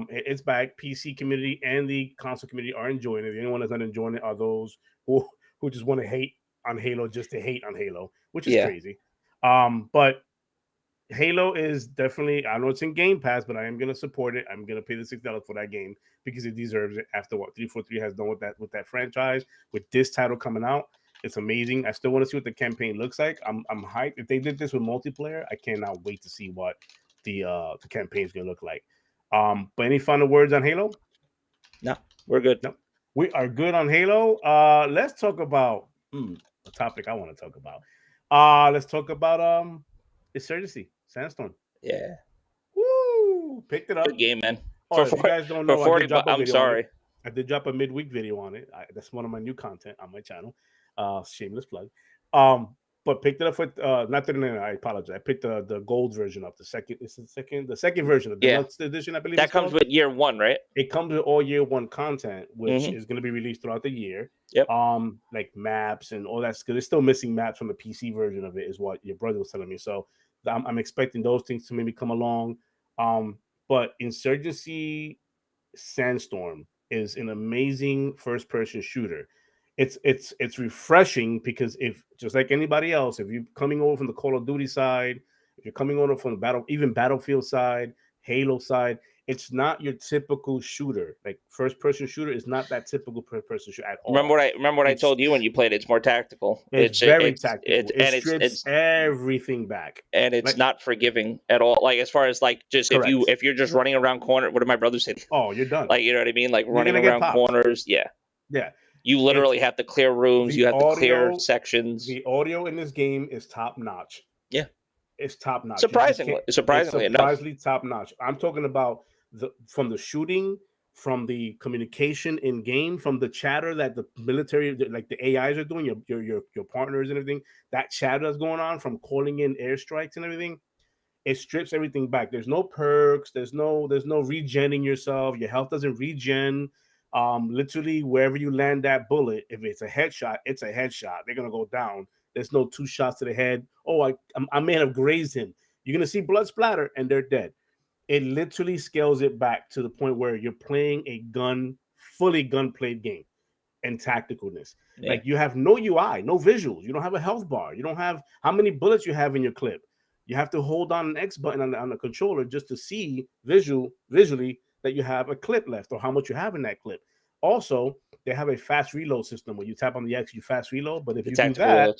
It's back. PC community and the console community are enjoying it. The only one that's not enjoying it are those who just want to hate on Halo just to hate on Halo, which is crazy. But Halo is definitely, I know it's in Game Pass, but I am gonna support it. I'm gonna pay the $6 for that game because it deserves it after what 343 has done with that franchise, with this title coming out. It's amazing. I still want to see what the campaign looks like. I'm hyped. If they did this with multiplayer, I cannot wait to see what the campaign is gonna look like. But any final words on Halo? No, we're good. No, we are good on Halo. Let's talk about a topic I want to talk about. Let's talk about Insurgency, Sandstorm. Yeah. Woo! Picked it up. Good game, man. If you guys don't know, I'm sorry. I did drop a midweek video on it. That's one of my new content on my channel. Shameless plug. But picked it up with not $39. I apologize. I picked the gold version up. The second version of the deluxe edition. I believe that comes with year one, right? It comes with all year one content, which is going to be released throughout the year. Yep. Like maps and all that. Because they're still missing maps from the PC version of it, is what your brother was telling me. So I'm expecting those things to maybe come along. But Insurgency Sandstorm is an amazing first-person shooter. It's refreshing because if just like anybody else, if you're coming over from the Call of Duty side, if you're coming over from the Battlefield side, Halo side, it's not your typical shooter. Like first-person shooter is not that typical first-person shooter at all. Remember what I told you when you played it? It's more tactical. It's very tactical. It strips everything back, and it's not forgiving at all. Like as far as like just if you're just running around corner, what did my brother say? Oh, you're done. Like you know what I mean? Like running around corners. Yeah. Yeah. You literally have to clear rooms. You have to clear sections. The audio in this game is top notch. Yeah, it's top notch. Surprisingly enough. Top notch. I'm talking about from the shooting, from the communication in game, from the chatter that the military, like the AIs are doing, your partners and everything. That chatter that's going on from calling in airstrikes and everything. It strips everything back. There's no perks. There's no regenning yourself. Your health doesn't regen. Literally wherever you land that bullet, if it's a headshot, it's a headshot. They're gonna go down. There's no 2 shots to the head. Oh, I may have grazed him. You're gonna see blood splatter and they're dead. It literally scales it back to the point where you're playing a fully gun-played game and tacticalness. Yeah. Like you have no UI, no visuals. You don't have a health bar. You don't have how many bullets you have in your clip. You have to hold on an X button on the controller just to see visually that you have a clip left or how much you have in that clip. Also, they have a fast reload system where you tap on the X, you fast reload. But if you do that,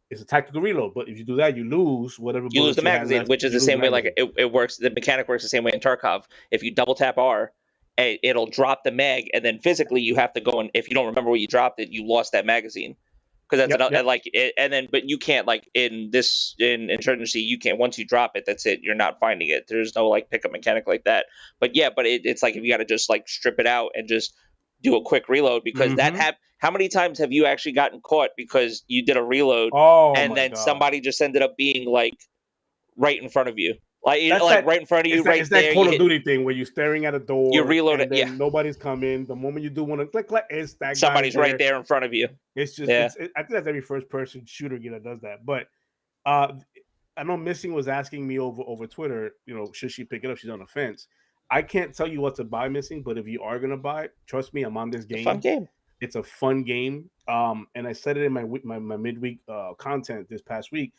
it's a tactical reload. But if you do that, you lose whatever. You lose the magazine, which is the same way. Like it works. The mechanic works the same way in Tarkov. If you double tap R, it'll drop the mag, and then physically you have to go and if you don't remember where you dropped it, you lost that magazine. Because that's but you can't like in Insurgency, you can't once you drop it, that's it. You're not finding it. There's no like pickup mechanic like that. But it's like if you got to just like strip it out and just do a quick reload because how many times have you actually gotten caught because you did a reload and then somebody just ended up being like right in front of you? Right in front of you, right there. It's that Call of Duty thing where you're staring at a door. You reload it, nobody's coming. The moment you do want to click, it's that somebody's right there in front of you. It's just, I think that's every first-person shooter game that does that. But I know Missing was asking me over Twitter, should she pick it up? She's on the fence. I can't tell you what to buy, Missing, but if you are gonna buy it, trust me, I'm on this game. Fun game. It's a fun game. And I said it in my midweek content this past week.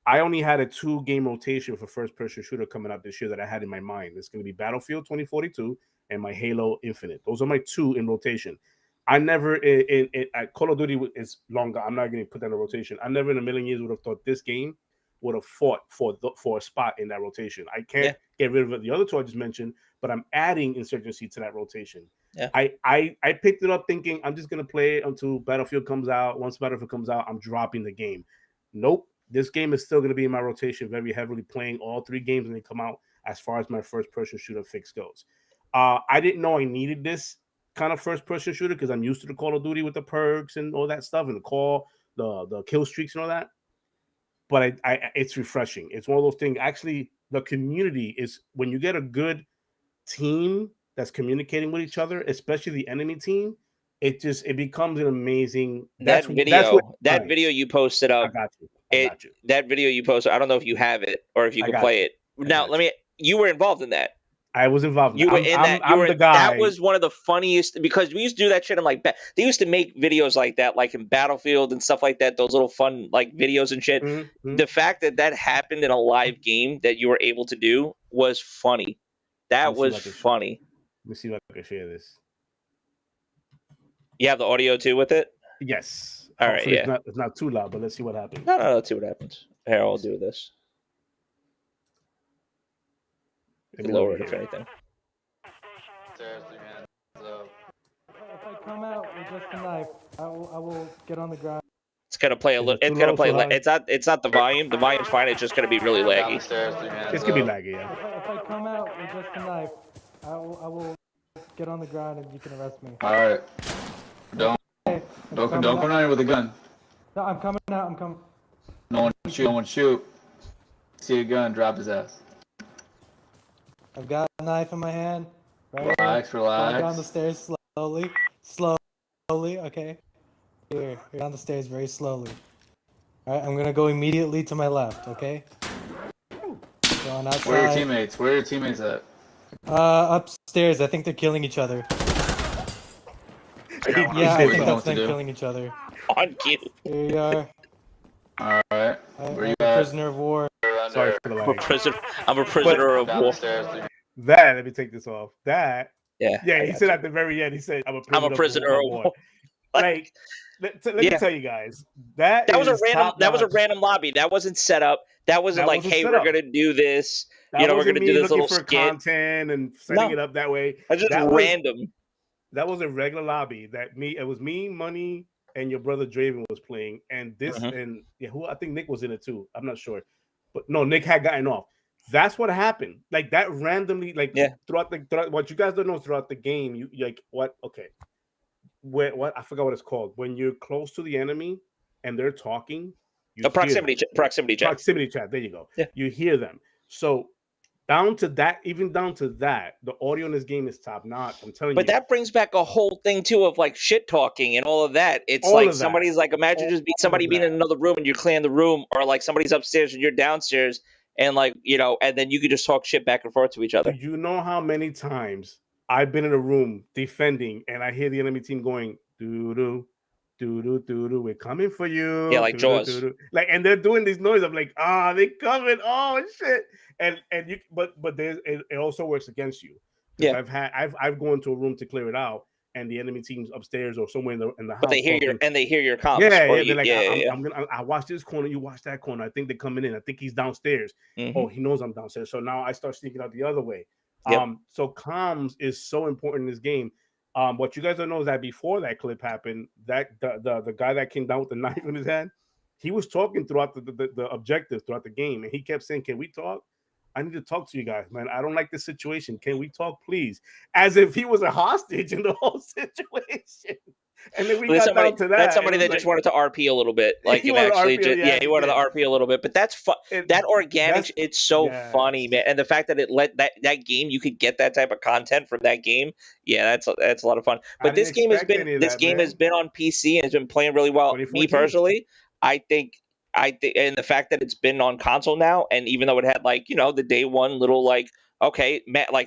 I only had a 2-game rotation for first-person shooter coming out this year that I had in my mind. It's going to be Battlefield 2042 and my Halo Infinite. Those are my 2 in rotation. I never at Call of Duty is longer. I'm not going to put that in a rotation. I never in a million years would have thought this game would have fought for a spot in that rotation. I can't get rid of the other 2 I just mentioned, but I'm adding Insurgency to that rotation. Yeah. I picked it up thinking I'm just going to play it until Battlefield comes out. Once Battlefield comes out, I'm dropping the game. Nope. This game is still going to be in my rotation very heavily, playing all 3 games when they come out as far as my first-person shooter fix goes. I didn't know I needed this kind of first-person shooter because I'm used to the Call of Duty with the perks and all that stuff and the kill streaks and all that. But it's refreshing. It's one of those things. Actually, the community is when you get a good team that's communicating with each other, especially the enemy team, it becomes an amazing. That video you posted up. I got you. That video you posted, I don't know if you have it or if you can play it. Now, you were involved in that. I was involved. You were in that. I'm the guy. That was one of the funniest because we used to do that shit in like they used to make videos like that, like in Battlefield and stuff like that. Those little fun like videos and shit. Mm-hmm. The fact that happened in a live game that you were able to do was funny. That was funny. Let me see if I can share this. You have the audio too with it? Yes. All right, it's not too loud, but let's see what happens. No, let's see what happens. Here, I'll do this. Lower it if anything. If I come out with just a knife, I will get on the ground. It's gonna play a little. It's gonna play. It's not the volume. The volume's fine. It's just gonna be really laggy. It's gonna be laggy, yeah. If I come out with just a knife, I will get on the ground and you can arrest me. All right. Don't come out here with a gun. No, I'm coming out. I'm coming. No one shoot. See a gun, drop his ass. I've got a knife in my hand. Right relax. Going down the stairs slowly. Okay. Here, down the stairs very slowly. All right, I'm gonna go immediately to my left. Okay. Going outside. Where are your teammates at? Upstairs. I think they're killing each other. Yeah, I think that's them killing each other. On cue. Here you are. Alright. Where you at? Prisoner of war. Sorry for the lag. I'm a prisoner of war. Let me take this off. Yeah, he said at the very end, he said, I'm a prisoner of war. Like, let me tell you guys, that was a random lobby. That wasn't set up. That wasn't like, hey, we're gonna do this. We're gonna do this little skit. Content and setting it up that way. That's just random. That was a regular lobby. It was me, Money, and your brother Draven was playing, and who I think Nick was in it too. I'm not sure, but no, Nick had gotten off. That's what happened. Like that randomly, like throughout what you guys don't know throughout the game. You like what? Okay, what I forgot what it's called. When you're close to the enemy and they're talking, you proximity chat. Proximity chat. There you go. Yeah. You hear them. So down to that, the audio in this game is top notch. I'm telling you. But that brings back a whole thing too of like shit talking and all of that. It's like somebody's like, imagine just being in another room and you're clearing the room, or like somebody's upstairs and you're downstairs, and like and then you could just talk shit back and forth to each other. Do you know how many times I've been in a room defending and I hear the enemy team going doo doo doo doo doo doo, we're coming for you. Yeah, like Jaws. Like, and they're doing these noises. I'm like, they coming. Oh shit. And you, but it also works against you. Yeah, I've gone to a room to clear it out, and the enemy team's upstairs or somewhere in the house. But they hear your comms. Yeah, they're like, I watch this corner, you watch that corner. I think they're coming in. I think he's downstairs. Oh, he knows I'm downstairs. So now I start sneaking out the other way. So comms is so important in this game. What you guys don't know is that before that clip happened, that the guy that came down with the knife in his hand, he was talking throughout the objectives throughout the game, and he kept saying, "Can we talk? I need to talk to you guys, man. I don't like this situation. Can we talk, please?" As if he was a hostage in the whole situation. And then we got down to that. That's somebody that just wanted to RP a little bit. Like he wanted to RP a little bit. But that's fun. That organic, it's so funny, man. And the fact that it let that game, you could get that type of content from that game. Yeah, that's a lot of fun. But this game has been on PC and it's been playing really well. Me personally, I think, and the fact that it's been on console now, and even though it had like the day one little like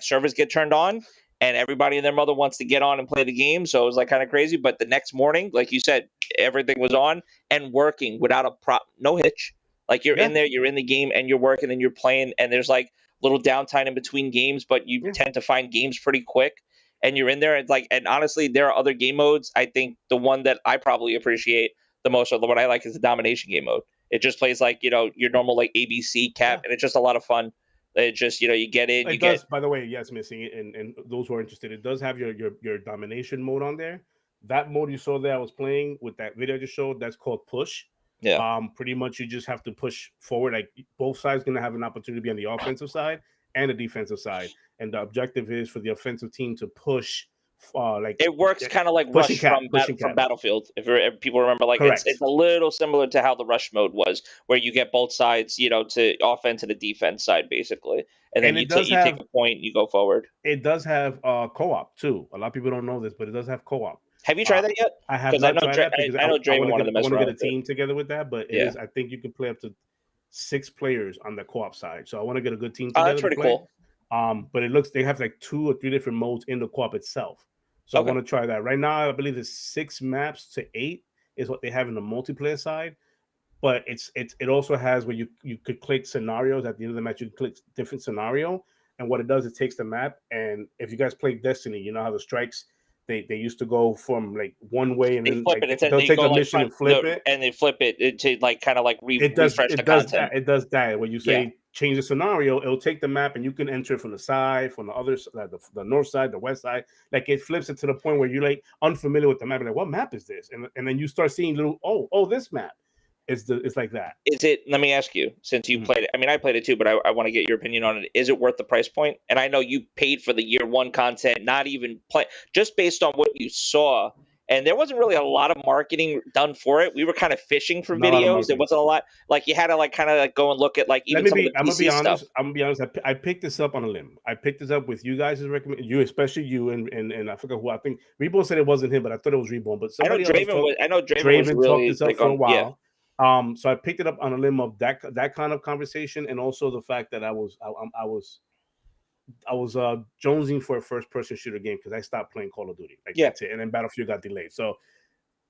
servers get turned on and everybody and their mother wants to get on and play the game, so it was like kind of crazy. But the next morning, like you said, everything was on and working without no hitch. Like you're in there, you're in the game, and you're working and you're playing, and there's like little downtime in between games, but you tend to find games pretty quick, and you're in there. And honestly, there are other game modes. I think the one that I probably appreciate the most, or the one I like, is the domination game mode. It just plays like your normal like ABC cap, and it's just a lot of fun. It just you get in. By the way, yes, Missing, and those who are interested, it does have your domination mode on there. That mode you saw there I was playing with that video I just showed, that's called push. Yeah. Pretty much you just have to push forward. Like both sides gonna have an opportunity to be on the offensive side and the defensive side, and the objective is for the offensive team to push. It works kind of like Rush from Battlefield. If people remember, like it's a little similar to how the Rush mode was, where you get both sides, to offense and the defense side, basically, and then you take a point, you go forward. It does have co-op too. A lot of people don't know this, but it does have co-op. Have you tried that yet? I have not tried that because I know Draven wanted to mess around. I want to get a team together with that, but I think you can play up to 6 players on the co-op side. So I want to get a good team together. That's pretty cool. But they have like 2 or 3 different modes in the co-op itself. So I want to try that. Right now, I believe it's 6 maps to 8 is what they have in the multiplayer side. But it also has where you could click scenarios at the end of the match. You can click different scenario, and what it does, it takes the map. And if you guys play Destiny, you know how the strikes they used to go from like one way and then they'll take the mission and flip it, and they flip it to like kind of like refresh the content. It does that. When you say change the scenario, it'll take the map and you can enter it from the side, from the other side, the north side, the west side. Like it flips it to the point where you're like unfamiliar with the map. Like, what map is this? And then you start seeing little this map. It's like that. Is it? Let me ask you, since you played it. I mean, I played it too, but I want to get your opinion on it. Is it worth the price point? And I know you paid for the year 1 content, not even play, just based on what you saw. And there wasn't really a lot of marketing done for it. We were kind of fishing for videos. There wasn't a lot. Like you had to like kind of like go and look at like even some of the PC stuff. I'm gonna be honest. I picked this up on a limb. I picked this up with you guys' recommend. You, especially you, and I forgot who. I think Reborn said it wasn't him, but I thought it was Reborn. But I know Draven was really talked this up for a while. Yeah. So I picked it up on a limb of that kind of conversation, and also the fact that I was jonesing for a first-person shooter game because I stopped playing Call of Duty. That's it. And then Battlefield got delayed, so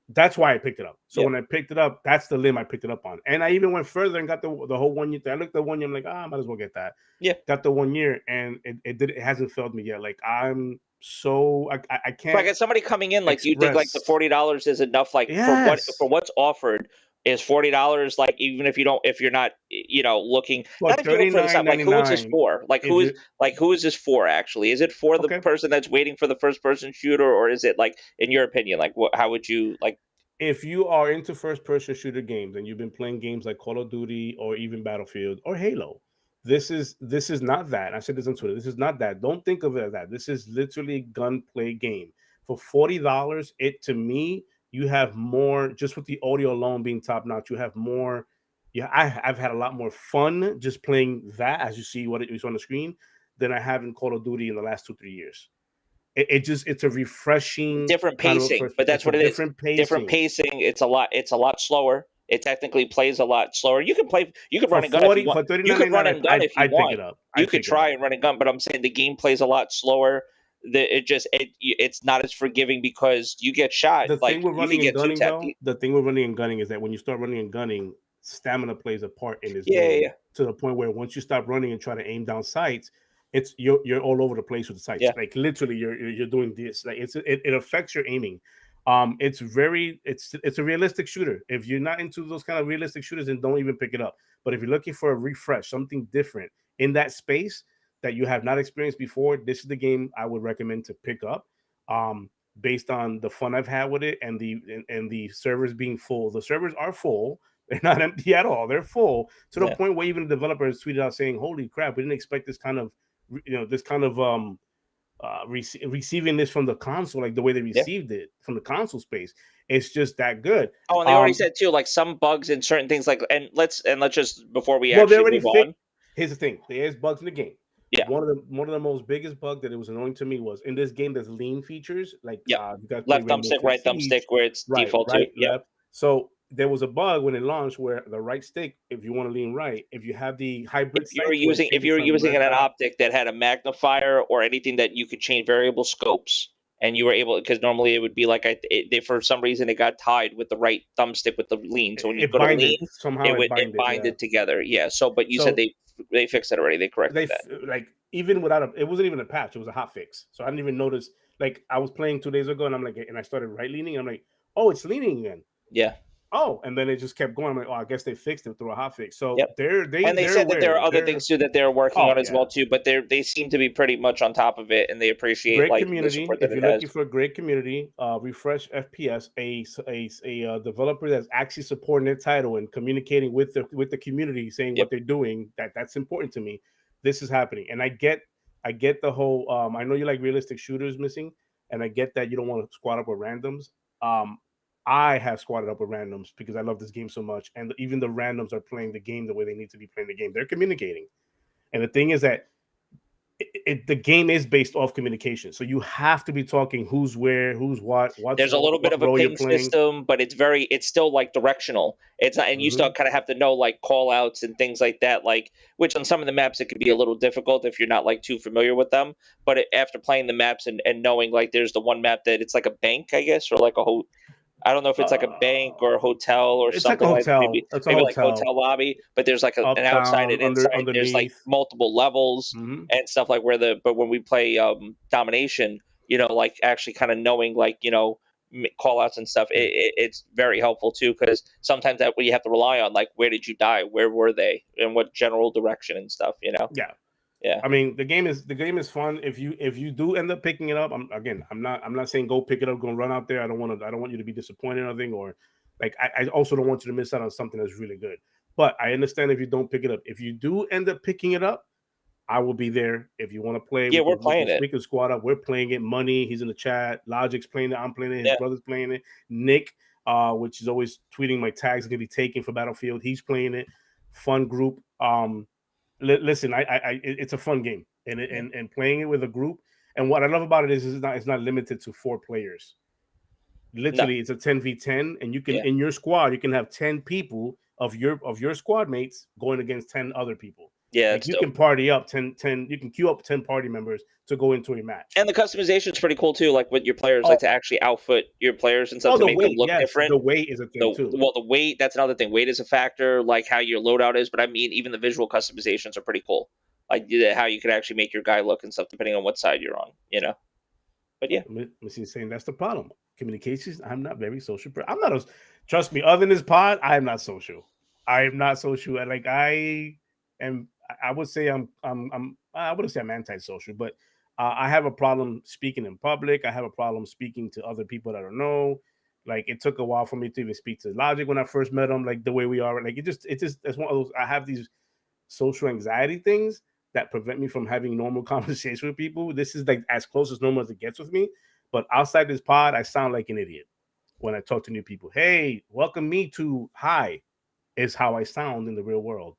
that's why I picked it up. So when I picked it up, that's the limb I picked it up on. And I even went further and got the whole 1 year thing. I looked at 1 year, I'm like, I might as well get that. Yeah, got the 1 year, and it hasn't failed me yet. Like I'm so I can't. Like as somebody coming in, like you think like the $40 is enough, like for what's offered. Is $40 like even if you're not looking Well, not if you look for the stuff like who is this $39.99 for? Like if you who is this for actually? Is it for the okay. person that's waiting for the first person shooter, or is it like in your opinion like how would you like? If you are into first person shooter games and you've been playing games like Call of Duty or even Battlefield or Halo, this is not that. I said this on Twitter. This is not that. Don't think of it as that. This is literally a gunplay game. For $40, it to me, you have more just with the audio alone being top notch, you have more. Yeah, I've had a lot more fun just playing that as you see what it is on the screen than I have in Call of Duty in the last 2-3 years. It's a refreshing Different kind of a pacing, first. but that's It's a what it is. different Different pacing. pacing. It's a lot slower. It technically plays a lot slower. You can For run and gun if you 40 want. for You could run 39.99, and gun if you I'd pick want. it up. You I'd could pick it up. try and run and gun, but I'm saying the game plays a lot slower. It's not as forgiving because you get shot. The Like thing with you could running and get two gunning, tapped. though, the thing with running and gunning is that when you start running and gunning, stamina plays a part in this Yeah, game yeah, to the point where once you stop running and try to aim down sights, it's you're all over the place with the sights. yeah. Like literally, you're doing this. Like it affects your aiming. It's a realistic shooter. If you're not into those kind of realistic shooters, then don't even pick it up. But if you're looking for a refresh, something different in that space that you have not experienced before, this is the game I would recommend to pick up. Um, Based on the fun I've had with it and the servers being full. The servers are full. They're not empty at all. They're full to the Yeah. point where even the developers tweeted out saying, "Holy crap, we didn't expect this kind of receiving this from the console like the way they Yeah. received it from the console space. It's just that good." Oh, and they already said too, like some bugs in certain things. Like, let's just before we Well, they actually already move on. fixed. Here's the thing: there is bugs in the game. Yeah. One of the most biggest bug that it was annoying to me was in this game. There's lean features like Yep. you guys play Left Rainbow thumbstick, Six right thumbstick, Siege, where it's right, default to. Yep. left. So there was a bug when it launched where the right stick, if you want to lean right, if you have the hybrid sights where it If changes you were from using red an dot. optic that had a magnifier or anything that you could change variable scopes, and you were able because normally it would be like for some reason it got tied with the right thumbstick with the lean. So when you It go to binded lean, somehow. It it binded, yeah. binded together. Yeah. So, but you said So they fixed it already. They corrected that. like even without it wasn't even a patch. It was a hot fix. So I didn't even notice. Like I was playing 2 days ago, and I'm like, and I started right leaning. I'm like, oh, it's leaning again. Yeah. Oh, and then it just kept going. I'm like, oh, I guess they fixed it through a hot fix. So Yep. And they they're said that there are aware. other things too that they're working Oh on as yeah, well too, but they seem to be pretty much on top of it, and they appreciate great like the community. support that If it you're has. looking for a great community, refresh FPS, a developer that's actually supporting their title and communicating with the community, saying Yep. what they're doing. That's important to me. This is happening, and I get the whole. I know you like realistic shooters missing, and I get that you don't want to squad up with randoms. I have squatted up with randoms because I love this game so much, and even the randoms are playing the game the way they need to be playing the game. They're communicating, and the thing is that the game is based off communication, so you have to be talking who's where, who's what There's a little bit of a role you're ping playing. system, but it's still like directional. It's not, and you still kind of have to know like call outs and things like that. Like, which on some of the maps it could be a little difficult if you're not like too familiar with them. But after playing the maps and knowing like there's the one map that it's like a bank, I guess, or like a whole. I don't know if it's like a bank or a hotel or It's like a something like hotel. It's a maybe like hotel. hotel lobby, but there's like Up, an outside down, and inside. There's like underneath. multiple levels and stuff like but when we play domination, like actually kind of knowing like call outs and stuff, it's very helpful too because sometimes that what you have to rely on like where did you die, where were they, in what general direction and stuff. Yeah. I mean, the game is fun. If you do end up picking it up, I'm not saying go pick it up, go run out there. I don't want you to be disappointed or anything, or like I also don't want you to miss out on something that's really good. But I understand if you don't pick it up. If you do end up picking it up, I will be there. If you want to play, we're playing it. We can squad up. We're playing it. Money, he's in the chat. Logic's playing it. I'm playing it. His brother's playing it. Nick, which is always tweeting my tags gonna be taken for Battlefield. He's playing it. Fun group. Listen, it's a fun game, and playing it with a group. And what I love about it is it's not limited to 4 players. Literally, it's a 10v10, and you can in your squad you can have 10 people of your squad mates going against 10 other people. Yeah, like you can party up 10. You can queue up 10 party members to go into a match. And the customization is pretty cool too. Like with your players, like to actually outfit your players and stuff to make them look different. The weight is a thing too. Well, the weight, that's another thing. Weight is a factor, like how your loadout is. But I mean, even the visual customizations are pretty cool. Like how you could actually make your guy look and stuff depending on what side you're on. But yeah, Missy's saying that's the problem. Communications. I'm not very social. I'm not Trust me, other than this pod, I am not social. I am not social. Like I am. I would say I'm. I wouldn't say I'm antisocial, but I have a problem speaking in public. I have a problem speaking to other people that I don't know. Like it took a while for me to even speak to Logic when I first met him. Like the way we are. Like it's one of those. I have these social anxiety things that prevent me from having normal conversation with people. This is like as close as normal as it gets with me. But outside this pod, I sound like an idiot when I talk to new people. Hey, welcome me to hi is how I sound in the real world.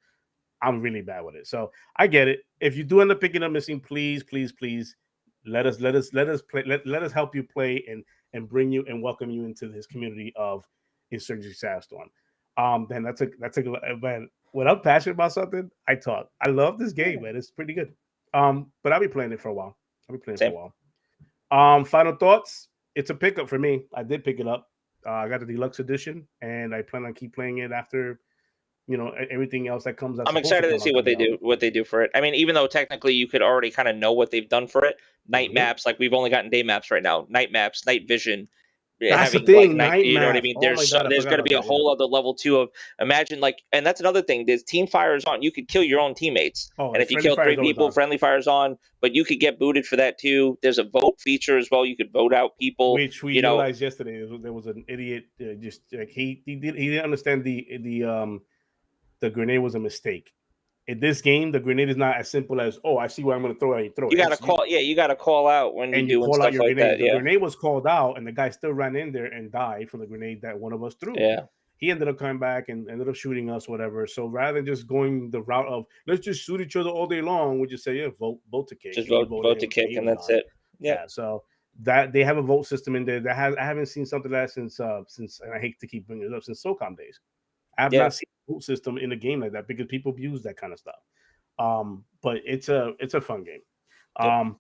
I'm really bad with it. So I get it. If you do end up picking up missing, please, please, please let us play, let us help you play and bring you and welcome you into this community of Insurgency Sandstorm. Then that's a man. When I'm passionate about something, I talk. I love this game, man. It's pretty good. But I'll be playing it for a while. Same. Final thoughts. It's a pickup for me. I did pick it up. I got the deluxe edition, and I plan on keep playing it after everything else that comes out. I'm excited to see what they do for it. I mean, even though technically you could already kind of know what they've done for it. Night maps, like we've only gotten day maps right now. Night maps, night vision. That's the thing. Like, night you know what I maps. mean? Oh my God, There's going to be a whole other level too of imagine and that's another thing. There's team fires on. You could kill your own teammates, and if you kill 3 people, friendly fires on. But you could get booted for that too. There's a vote feature as well. You could vote out people, which we realized yesterday. There was an idiot just like he didn't understand the grenade was a mistake. In this game, the grenade is not as simple as I see where I'm going to throw it. And throw it. You got to call. Yeah, you got to call out when you're doing stuff like that. The grenade was called out, and the guy still ran in there and died from the grenade that one of us threw. Yeah. He ended up coming back and ended up shooting us, whatever. So rather than just going the route of let's just shoot each other all day long, we just say vote to kick. Just vote to kick, and that's it. Yeah. So that they have a vote system in there that I haven't seen something like that since and I hate to keep bringing it up, since SOCOM days. I have not seen a vote system in a game like that because people abuse that kind of stuff. But it's a fun game.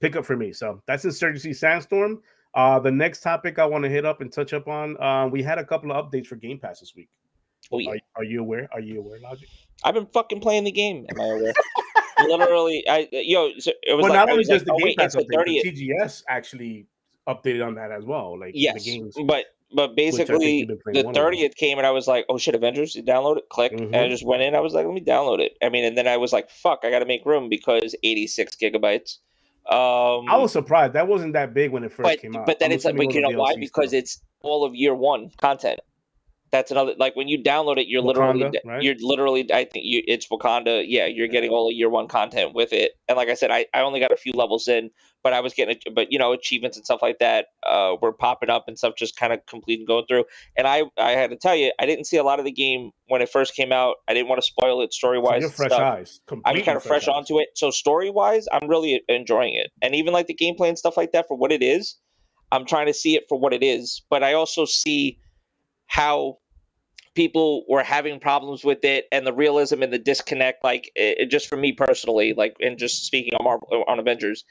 Pick up for me. So that's Insurgency Sandstorm. The next topic I want to hit up and touch up on. We had a couple of updates for GamePass this week. Oh yeah. Are you aware? Are you aware, Logic? I've been fucking playing the game. Am I aware? Literally, it was well, like not only just the GamePass update, the TGS actually updated on that as well. Like yes, the games, but basically the 30th came and I was like, oh shit, Avengers, you download it, click, and I just went in. I was like, let me download it. I mean, and then I was like, fuck, I got to make room because 86 gigabytes. I was surprised that wasn't that big when it first came out. But then it's like, but you know why? Because it's all of year one content. That's another, like when you download it, you're Wakanda, literally, I think it's Wakanda. Yeah, you're getting all of year one content with it. And like I said, I only got a few levels in, but I was getting, but achievements and stuff like that were popping up and stuff, just kind of completing going through. And I had to tell you, I didn't see a lot of the game when it first came out. I didn't want to spoil it story wise. So you're fresh eyes. I'm kind of fresh onto it. So story wise, I'm really enjoying it. And even like the gameplay and stuff like that for what it is, I'm trying to see it for what it is. But I also see how people were having problems with it and the realism and the disconnect, like just for me personally, like, and just speaking on Marvel, on Avengers,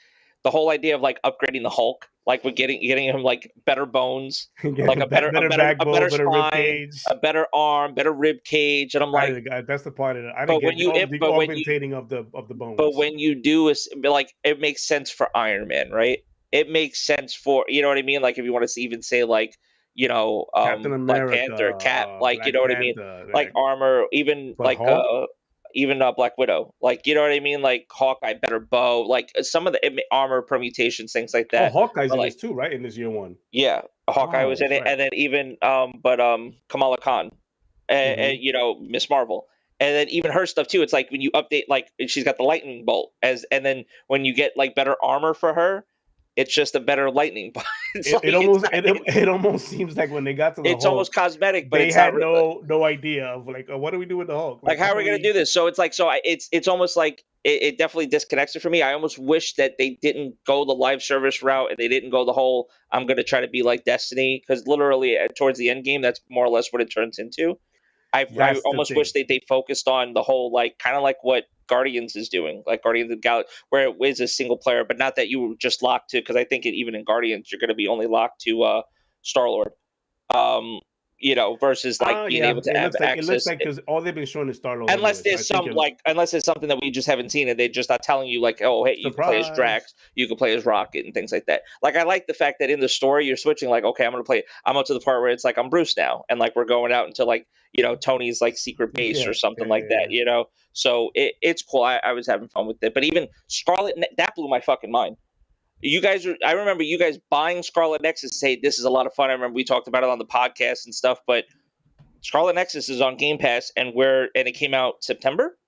the whole idea of like upgrading the Hulk, like with getting him like better bones, like a better backbone, better spine, rib cage, a better arm, better rib cage, and I'm like, that's the part of it. I didn't get the augmentating of the bones. But when you do, like, it makes sense for Iron Man, right? It makes sense for, you know what I mean? Like if you want to even say like, Captain America, Black Panther, Cap, like Black you know what Panther, I mean, like armor, even like even Black Widow, like you know what I mean, like Hawkeye, better bow, like some of the armor permutations, things like that. Hawkeye's in this too, right? In this year one, yeah, Hawkeye was in it, and then even Kamala Khan, and Miss Marvel. And then even her stuff too. It's like when you update, like she's got the lightning bolt and then when you get like better armor for her, it's just a better lightning bolt. It almost seems like when they got to the it's Hulk, almost cosmetic, but they had no idea of like what do we do with the Hulk? Like how are we going to do this? So it's like it's almost like it definitely disconnects it for me. I almost wish that they didn't go the live service route and they didn't go the whole I'm going to try to be like Destiny, because literally towards the end game, that's more or less what it turns into. I almost wish they focused on the whole, like kind of like what Guardians is doing, like Guardians of the Galaxy, where it is a single player, but not that you were just locked to, because I think even in Guardians you're going to be only locked to Star-Lord. versus like being able to have it looks access. like because all they've been showing is Star Lord. Unless there's unless there's something that we just haven't seen and they're just not telling you, like, oh, hey, you can play as Drax, you can play as Rocket, and things like that. Like, I like the fact that in the story you're switching, like, okay, I'm up to the part where it's like I'm Bruce now, and like we're going out into like Tony's like secret base or something like that. So it's cool. I was having fun with it, but even Scarlet, that blew my fucking mind. I remember you guys buying Scarlet Nexus and say this is a lot of fun. I remember we talked about it on the podcast and stuff, but Scarlet Nexus is on Game Pass, and it came out September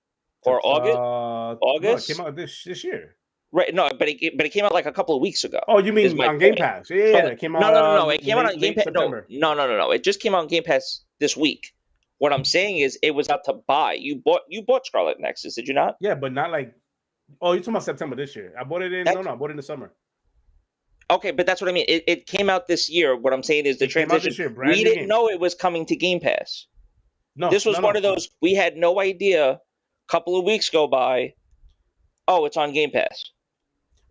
or August. August. No, it came out this year. Right? No, but it came out like a couple of weeks ago. Oh, you mean on Game Pass? Yeah, it came out. No. It came out on Game Pass. No. It just came out on Game Pass this week. What I'm saying is, it was out to buy. You bought Scarlet Nexus, did you not? Yeah, but not like. Oh, you're talking about September this year. I bought it in. I bought it in the summer. Okay, but that's what I mean. It came out this year. What I'm saying is the transition. We didn't know it was coming to Game Pass. No, this was one of those. We had no idea. A couple of weeks go by. Oh, it's on Game Pass.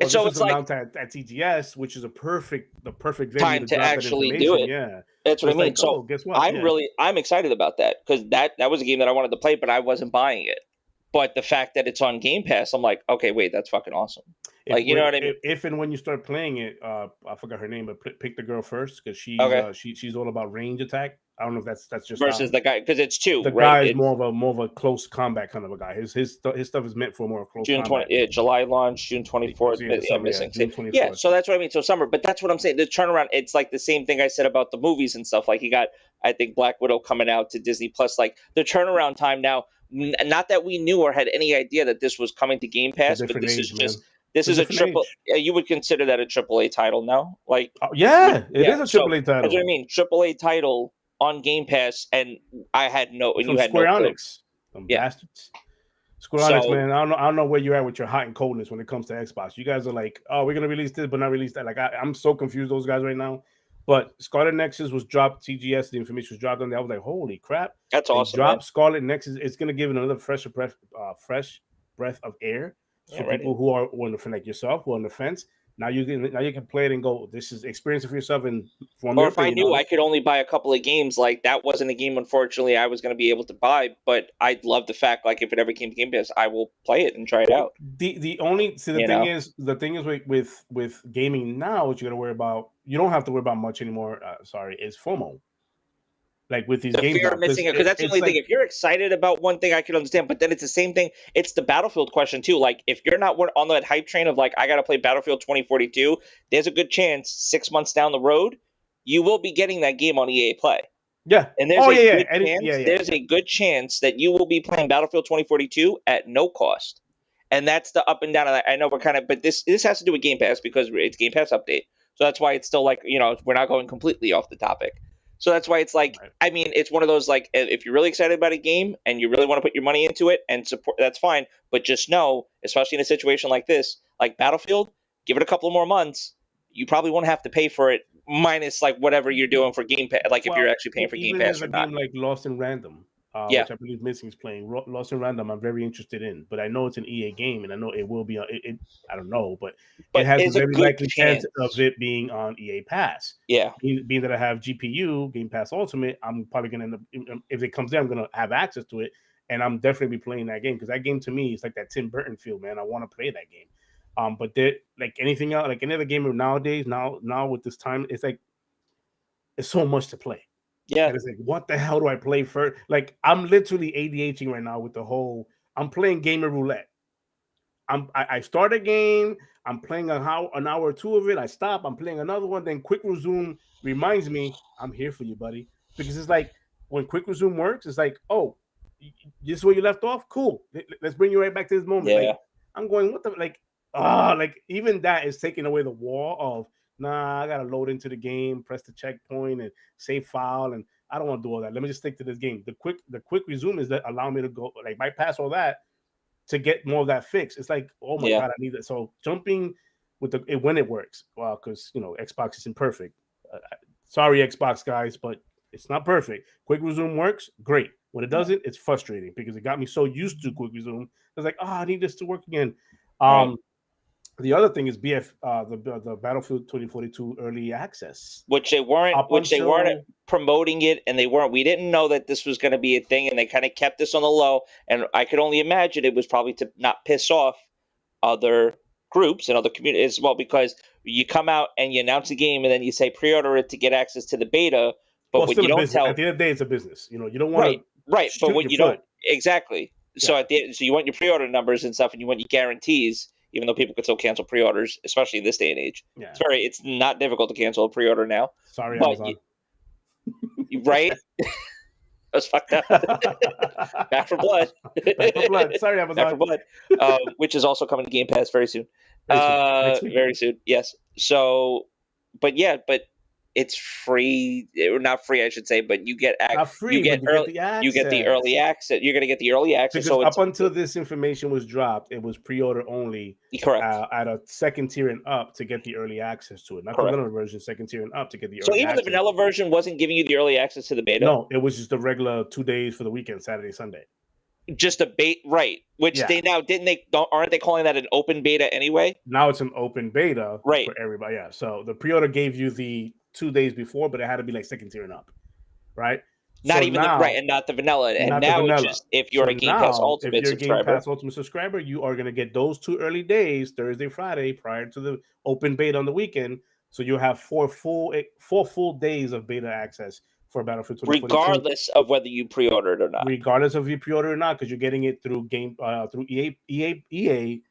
Well, and so it's like announced at TGS, which is the perfect venue time to actually do it. Yeah, that's what I mean. Like, so guess what? I'm excited about that because that was a game that I wanted to play, but I wasn't buying it. But the fact that it's on Game Pass, I'm like, okay, wait, that's fucking awesome. Like, you know what I mean? If and when you start playing it, I forgot her name, but pick the girl first because she's all about range attack. I don't know if that's just versus the guy because it's two. The guy is more of a close combat kind of a guy. His stuff is meant for more close. combat. July launch, June 24th. June 24th. Yeah, so that's what I mean. So summer, but that's what I'm saying. The turnaround, it's like the same thing I said about the movies and stuff. Like you got, I think, Black Widow coming out to Disney Plus. Like the turnaround time now. Not that we knew or had any idea that this was coming to Game Pass, but this is just. This is a triple. You would consider that a AAA title now, like it is a AAA title. That's what I mean. AAA title on Game Pass, and I had no. And you had Square no Enix, bastards. Square Enix, man. I don't know where you're at with your hot and coldness when it comes to Xbox. You guys are like, oh, we're gonna release this, but not release that. Like I'm so confused, those guys right now. But Scarlet Nexus was dropped. TGS, the information was dropped on there. I was like, holy crap! That's awesome. Dropped Scarlet Nexus. It's gonna give it another fresh breath of air. So people who are on the like yourself, who are on the fence, now you can play it and go. This is experience it for yourself and form. Or if I knew I could only buy a couple of games, like that wasn't a game, unfortunately, I was going to be able to buy. But I'd love the fact, like if it ever came to Game Pass, I will play it and try it out. The thing is with gaming now, what you got to worry about, you don't have to worry about much anymore. Is FOMO. Like with these games, fear of missing it, because that's the only thing. If you're excited about one thing, I can understand, but then it's the same thing. It's the Battlefield question too. Like if you're not on that hype train of like I got to play Battlefield 2042, there's a good chance 6 months down the road you will be getting that game on EA Play. Yeah, and there's there's a good chance that you will be playing Battlefield 2042 at no cost, and that's the up and down of that. I know we're kind of, but this has to do with Game Pass because it's Game Pass update, so that's why it's still like we're not going completely off the topic. So that's why it's like, I mean, it's one of those, like, if you're really excited about a game and you really want to put your money into it and support, that's fine. But just know, especially in a situation like this, like Battlefield, give it a couple more months. You probably won't have to pay for it, minus like whatever you're doing for Game Pass, like if you're actually paying for Game Pass or not. Game like Lost in Random, which I believe Missing is playing. Lost in Random, I'm very interested in, but I know it's an EA game, and I know it will be on it. I don't know, but it has a very likely chance of it being on EA Pass. Yeah, being that I have GPU Game Pass Ultimate, I'm probably gonna end up, if it comes there, I'm gonna have access to it, and I'm definitely be playing that game because that game to me is like that Tim Burton feel, man. I want to play that game. But like anything else, like any other game nowadays, now with this time, it's like it's so much to play. Yeah, and it's like, what the hell do I play first? Like, I'm literally ADHDing right now with the whole. I'm playing gamer roulette. I start a game. I'm playing an hour or two of it. I stop. I'm playing another one. Then quick resume reminds me, I'm here for you, buddy. Because it's like when quick resume works, it's like, oh, this is where you left off. Cool. Let's bring you right back to this moment. Yeah. Like, I'm going, what the like even that is taking away the wall of. Nah, I gotta load into the game, press the checkpoint, and save file, and I don't want to do all that. Let me just stick to this game. The quick resume is that allow me to go like bypass all that to get more of that fix. It's like, oh my god, I need that. So jumping with when it works, well, because Xbox isn't perfect. Sorry, Xbox guys, but it's not perfect. Quick resume works, great. When it doesn't, it's frustrating because it got me so used to quick resume. It's like, I need this to work again. The other thing is the Battlefield 2042 early access, which they weren't up which they weren't until promoting it, and we didn't know that this was going to be a thing, and they kind of kept this on the low, and I could only imagine it was probably to not piss off other groups and other communities as well, because you come out and you announce a game and then you say pre-order it to get access to the beta, but what still you a don't business. tell At the end of the day, it's a business. You know, you don't want to right, but shoot what your you foot. don't exactly. So Yeah. at the end, so you want your pre-order numbers and stuff, and you want your guarantees, even though people could still cancel pre-orders, especially in this day and age. Yeah. It's not difficult to cancel a pre-order now. Sorry, but Amazon. Right? That's fucked up. Back for Blood. Back for Blood. Sorry, Amazon. Back for Blood. Which is also coming to Game Pass very soon. Next week. Very soon. Yes. So, but it's free, or not free, I should say. But you get not free. You get the access. You get the early access. You're going to get the early access. Because so up until this information was dropped, it was pre-order only. Correct. At a second tier and up to get the early access to it, not Correct. the vanilla version. Second tier and up to get the so early even access. The vanilla version wasn't giving you the early access to the beta. No, it was just the regular 2 days for the weekend, Saturday, Sunday. Just a bait, right? Which they now aren't they calling that an open beta anyway? Now it's an open beta, right, for everybody. Yeah. So the pre-order gave you the 2 days before, but it had to be like second tier and up, right? Not even and not the vanilla. And now it's just if you're a Game Pass Ultimate subscriber. Game Pass Ultimate subscriber, you are going to get those 2 early days, Thursday, Friday, prior to the open beta on the weekend. So you'll have 4 full days of beta access for Battlefield 2042. Regardless of whether you pre-ordered or not. Regardless of you pre-order or not, because you're getting it through through EA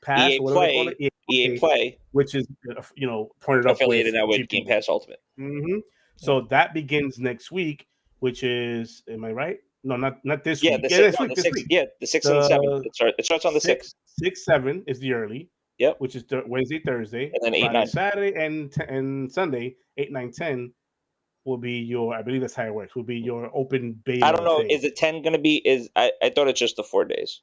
Pass, EA or Play, they call it, EA Play, which is pointed up affiliated now with Game Pass Ultimate. Mm-hmm. So that begins next week, which is, am I right? No, not this week. This week. Yeah, the 6th and 7th. It starts on the 6th. 6-7 is the early. Yep. Which is Wednesday, Thursday, and then Friday, 8-9, Saturday, and Sunday. 8, 9, 10 will be your. I believe that's how it works. Will be your open beta. I don't know. Thing. Is it 10 going to be? I thought it's just the 4 days.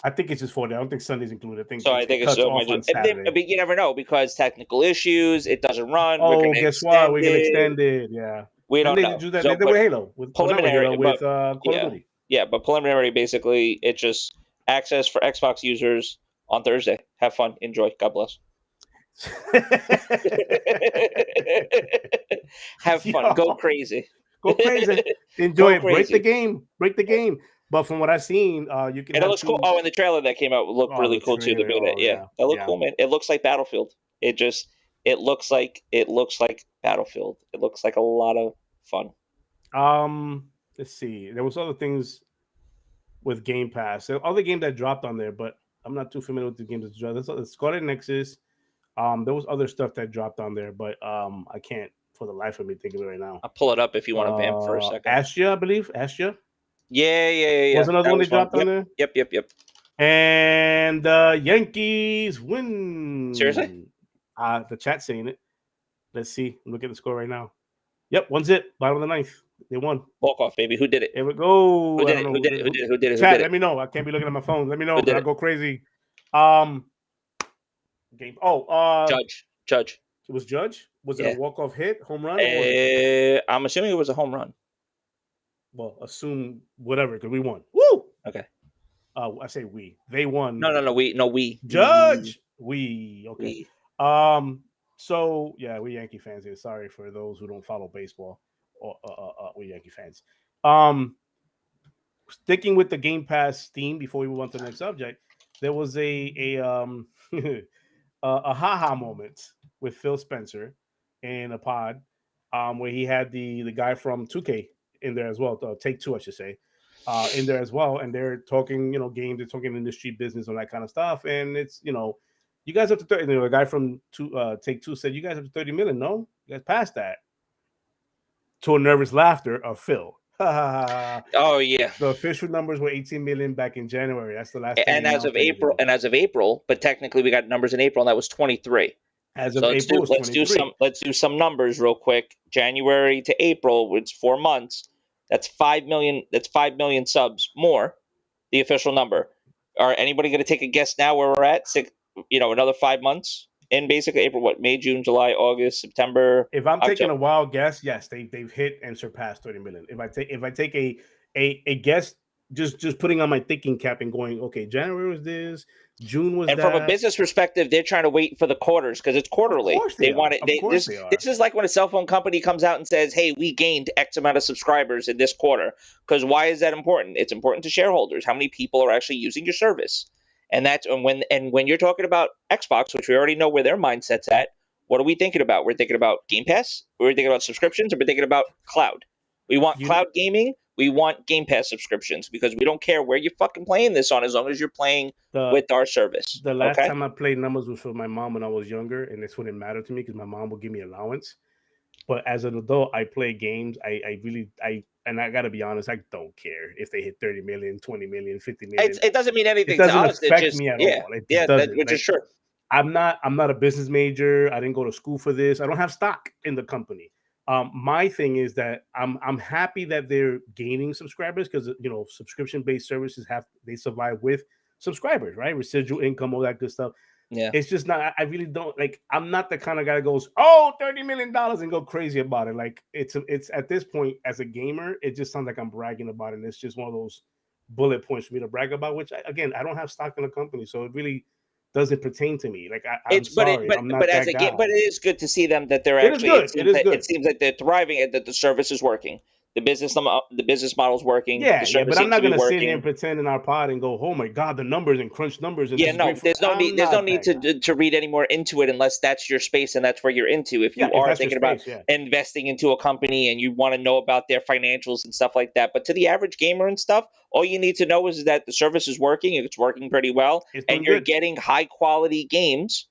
I think it's just 4 days. I don't think Sunday's included. I think it's so much. But you never know, because technical issues. It doesn't run. Oh, guess what? We're gonna extend it. Yeah. We don't know. Do that. They did with Halo. With preliminary. With Call of Duty. Yeah, but preliminary, basically, it's just access for Xbox users on Thursday. Have fun. Enjoy. God bless. Have fun. Go crazy. Go crazy. Enjoy it. Break the game. But from what I've seen, you can. And it looks cool. Oh, and the trailer that came out looked really cool too. The beta, that looked cool, man. It looks like Battlefield. It looks like Battlefield. It looks like a lot of fun. Let's see. There was other things with Game Pass. There are other games that dropped on there, but I'm not too familiar with the games that dropped. There's Scarlet Nexus. There was other stuff that dropped on there, but I can't for the life of me think of it right now. I'll pull it up if you want to vamp for a second. Astia, I believe. Astia. Yeah. Was another one that dropped on there? Yep. And the Yankees win. Seriously? The chat's saying it. Let's see. Look at the score right now. Yep, 1-0. Bottom of the ninth. They won. Walk off, baby. Who did it? Here we go. Who did it? Chat, let me know. I can't be looking at my phone. Let me know. I'll go crazy. Game. Judge. It was Judge? Was it a walk-off hit, home run? I'm assuming it was a home run. Well, assume whatever, because we won. Woo! Okay. I say we. They won. No, we. Judge! We. Okay. We. So, yeah, we're Yankee fans here. Sorry for those who don't follow baseball. We're Yankee fans. Sticking with the Game Pass theme before we move on to the next subject, there was a haha moment with Phil Spencer in a pod where he had the guy from 2K in there as well, Take Two, I should say, in there as well, and they're talking, games, they're talking industry, business, and that kind of stuff, and it's, you guys up to 30. The guy from Take Two said, "You guys up to 30 million? No, you guys passed that." To a nervous laughter of Phil. Oh yeah. The official numbers were 18 million back in January. That's the last. And as of April, but technically we got numbers in April, and that was 23. As of April, let's do some numbers real quick. January to April, it's 4 months. That's 5 million. That's 5 million subs more. The official number. Are anybody going to take a guess now where we're at? Another 5 months in basically April. May, June, July, August, September. If I'm taking a wild guess, yes, they've hit and surpassed 30 million. If I take a guess just putting on my thinking cap and going, okay, January was this, June was And that. from a business perspective, they're trying to wait for the quarters because it's quarterly. Of course They they want are. it. Of course they are. This is like when a cell phone company comes out and says, "Hey, we gained X amount of subscribers in this quarter." Because why is that important? It's important to shareholders. How many people are actually using your service? And when you're talking about Xbox, which we already know where their mindset's at. What are we thinking about? We're thinking about Game Pass. We're thinking about subscriptions. Or we're thinking about cloud. We want cloud gaming. We want Game Pass subscriptions because we don't care where you're fucking playing this on as long as you're playing with our service. The last time I played numbers was for my mom when I was younger, and this wouldn't matter to me because my mom would give me allowance. But as an adult, I play games. And I gotta be honest, I don't care if they hit 30 million, 20 million, 50 million. It doesn't mean anything. It doesn't to us. affect me at all. It just doesn't. Which is true. I'm not a business major. I didn't go to school for this. I don't have stock in the company. My thing is that I'm happy that they're gaining subscribers because subscription-based services they survive with subscribers, right? Residual income, all that good stuff. Yeah. It's just not, I really don't I'm not the kind of guy that goes, oh, $30 million and go crazy about it. Like it's at this point as a gamer, it just sounds like I'm bragging about it. And it's just one of those bullet points for me to brag about, which I don't have stock in the company. So it really doesn't pertain to me. Like I'm sorry, I'm not that guy. But it is good to see them that they're actually. It seems like they're thriving and that the service is working. The business model is working. Yeah, but I'm not going to sit here and pretend in our pod and go, oh my god, the numbers and crunch numbers. And there's no need to read any more into it unless that's your space and that's where you're into. If you are thinking about investing into a company and you want to know about their financials and stuff like that, but to the average gamer and stuff, all you need to know is that the service is working. It's working pretty well, and you're getting high quality games,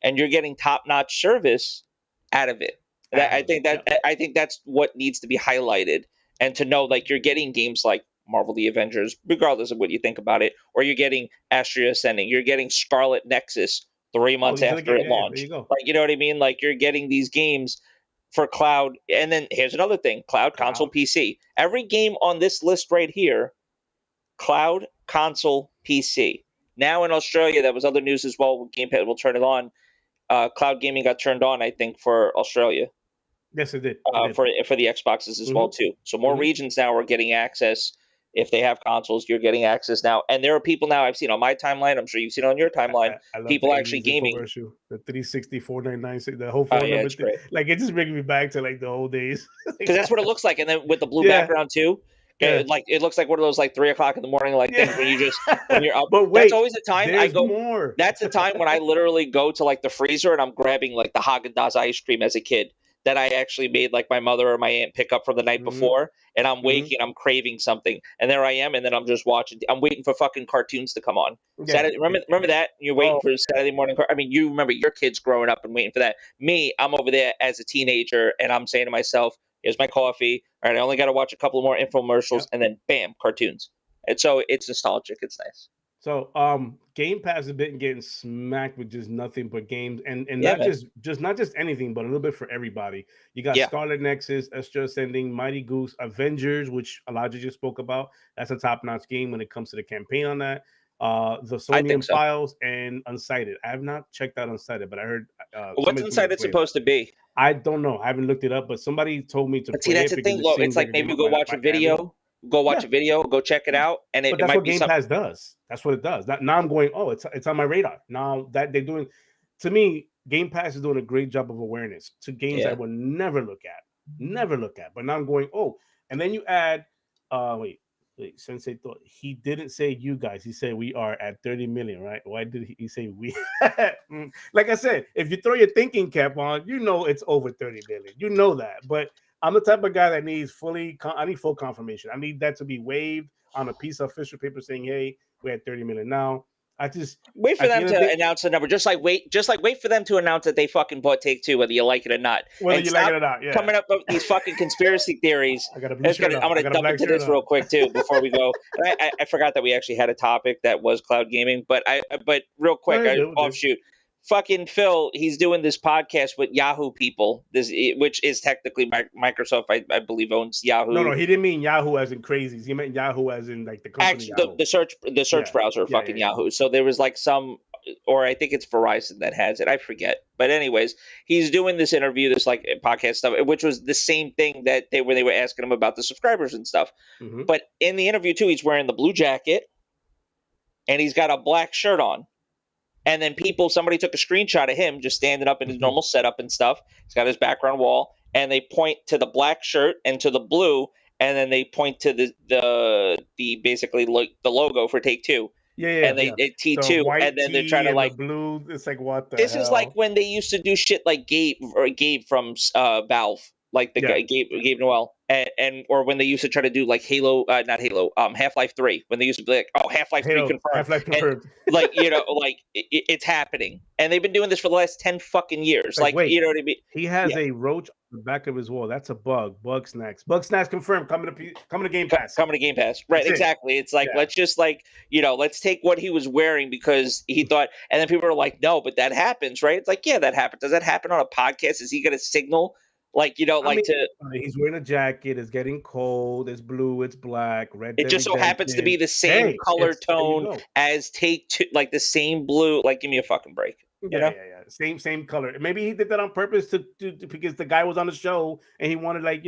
and you're getting top notch service out of it. I think that's what needs to be highlighted, and to know like you're getting games like Marvel the Avengers, regardless of what you think about it, or you're getting Astria Ascending, you're getting Scarlet Nexus 3 months after it launched. Like you know what I mean? Like you're getting these games for cloud, and then here's another thing: cloud, console, PC. Every game on this list right here, cloud, console, PC. Now in Australia, that was other news as well. GamePass will turn it on. Cloud gaming got turned on, I think, for Australia. Yes, it did. For the Xboxes as well too. So more regions now are getting access. If they have consoles, you're getting access now. And there are people now I've seen on my timeline. I'm sure you've seen on your timeline. People actually gaming. The 360, 499, the whole phone number thing. Like it just brings me back to like the old days. Because that's what it looks like. And then with the blue background too. Yeah. Like it looks like one of those like 3 o'clock in the morning like things when you're up. But wait, that's always the time I go. More. That's the time when I literally go to like the freezer and I'm grabbing like the Haagen-Dazs ice cream as a kid that I actually made like my mother or my aunt pick up from the night before, and I'm waking, I'm craving something, and there I am, and then I'm just watching. I'm waiting for fucking cartoons to come on. Yeah. Saturday, remember that? You're waiting for Saturday morning. I mean, you remember your kids growing up and waiting for that. Me, I'm over there as a teenager, and I'm saying to myself, here's my coffee. All right, I only got to watch a couple more infomercials, and then bam, cartoons. And so it's nostalgic. It's nice. So Game Pass has been getting smacked with just nothing but games, and not just anything, but a little bit for everybody. You got Scarlet Nexus, Astria Ascending, Mighty Goose, Avengers, which Elijah just spoke about. That's a top-notch game when it comes to the campaign on that. The Sonian Files and Unsighted. I have not checked out Unsighted, but I heard. What's Unsighted supposed to be? I don't know. I haven't looked it up, but somebody told me to. But see, that's the thing. It's like maybe go watch a video. Go watch a video, go check it out, and it that's might what be Game Pass does. That's what it does. Now I'm going, it's on my radar. Now that they're doing, to me, Game Pass is doing a great job of awareness to games I would never look at. But now I'm going, and then you add, wait, Sensei thought he didn't say you guys. He said we are at 30 million, right? Why did he say we? Like I said, if you throw your thinking cap on, you know it's over 30 million. You know that, but. I'm the type of guy that needs I need full confirmation. I need that to be waived on a piece of official paper saying, hey, we're at 30 million now. I just wait for them to announce the number. Just like wait for them to announce that they fucking bought Take-Two, whether you like it or not. Whether you like it or not, yeah. Coming up with these fucking conspiracy theories. I'm going to dump into this real quick too before we go. I forgot that we actually had a topic that was cloud gaming, but real quick, offshoot. Fucking Phil, he's doing this podcast with Yahoo people, which is technically Microsoft, I believe, owns Yahoo. No, he didn't mean Yahoo as in crazies. He meant Yahoo as in like the company. Actually, the search browser, Yahoo. So there was like some or I think it's Verizon that has it. I forget. But anyways, he's doing this interview, this like podcast stuff, which was the same thing that they were asking him about the subscribers and stuff. Mhm. But in the interview too, he's wearing the blue jacket and he's got a black shirt on. And then somebody took a screenshot of him just standing up in his normal setup and stuff. He's got his background wall, and they point to the black shirt and to the blue, and then they point to the basically the logo for Take Two. Yeah. And they T2, The white and then they're tee trying to and like the blue. It's like what the this hell? is like when they used to do shit like Gabe from Valve, like the guy Gabe Noel, and or when they used to try to do like Halo, not Halo, Half-Life 3, when they used to be like, oh, Half-Life 3 confirmed. Half-Life confirmed. Like, like it's happening, and they've been doing this for the last 10 fucking years. Like wait, you know what I mean? He has a roach on the back of his wall. That's a bug. Bug snacks. Bug snacks confirmed. Coming to Game Pass. Coming to Game Pass. Right, exactly. It's like, let's just like, let's take what he was wearing because he thought, and then people are like, no, but that happens, right? It's like, yeah, that happens. Does that happen on a podcast? Is he going to signal? Like, he's wearing a jacket. It's getting cold. It's blue. It's black. Red. It just so happens to be the same color tone as Take Two, like the same blue. Like, give me a fucking break. Yeah. Same color. Maybe he did that on purpose to because the guy was on the show and he wanted like,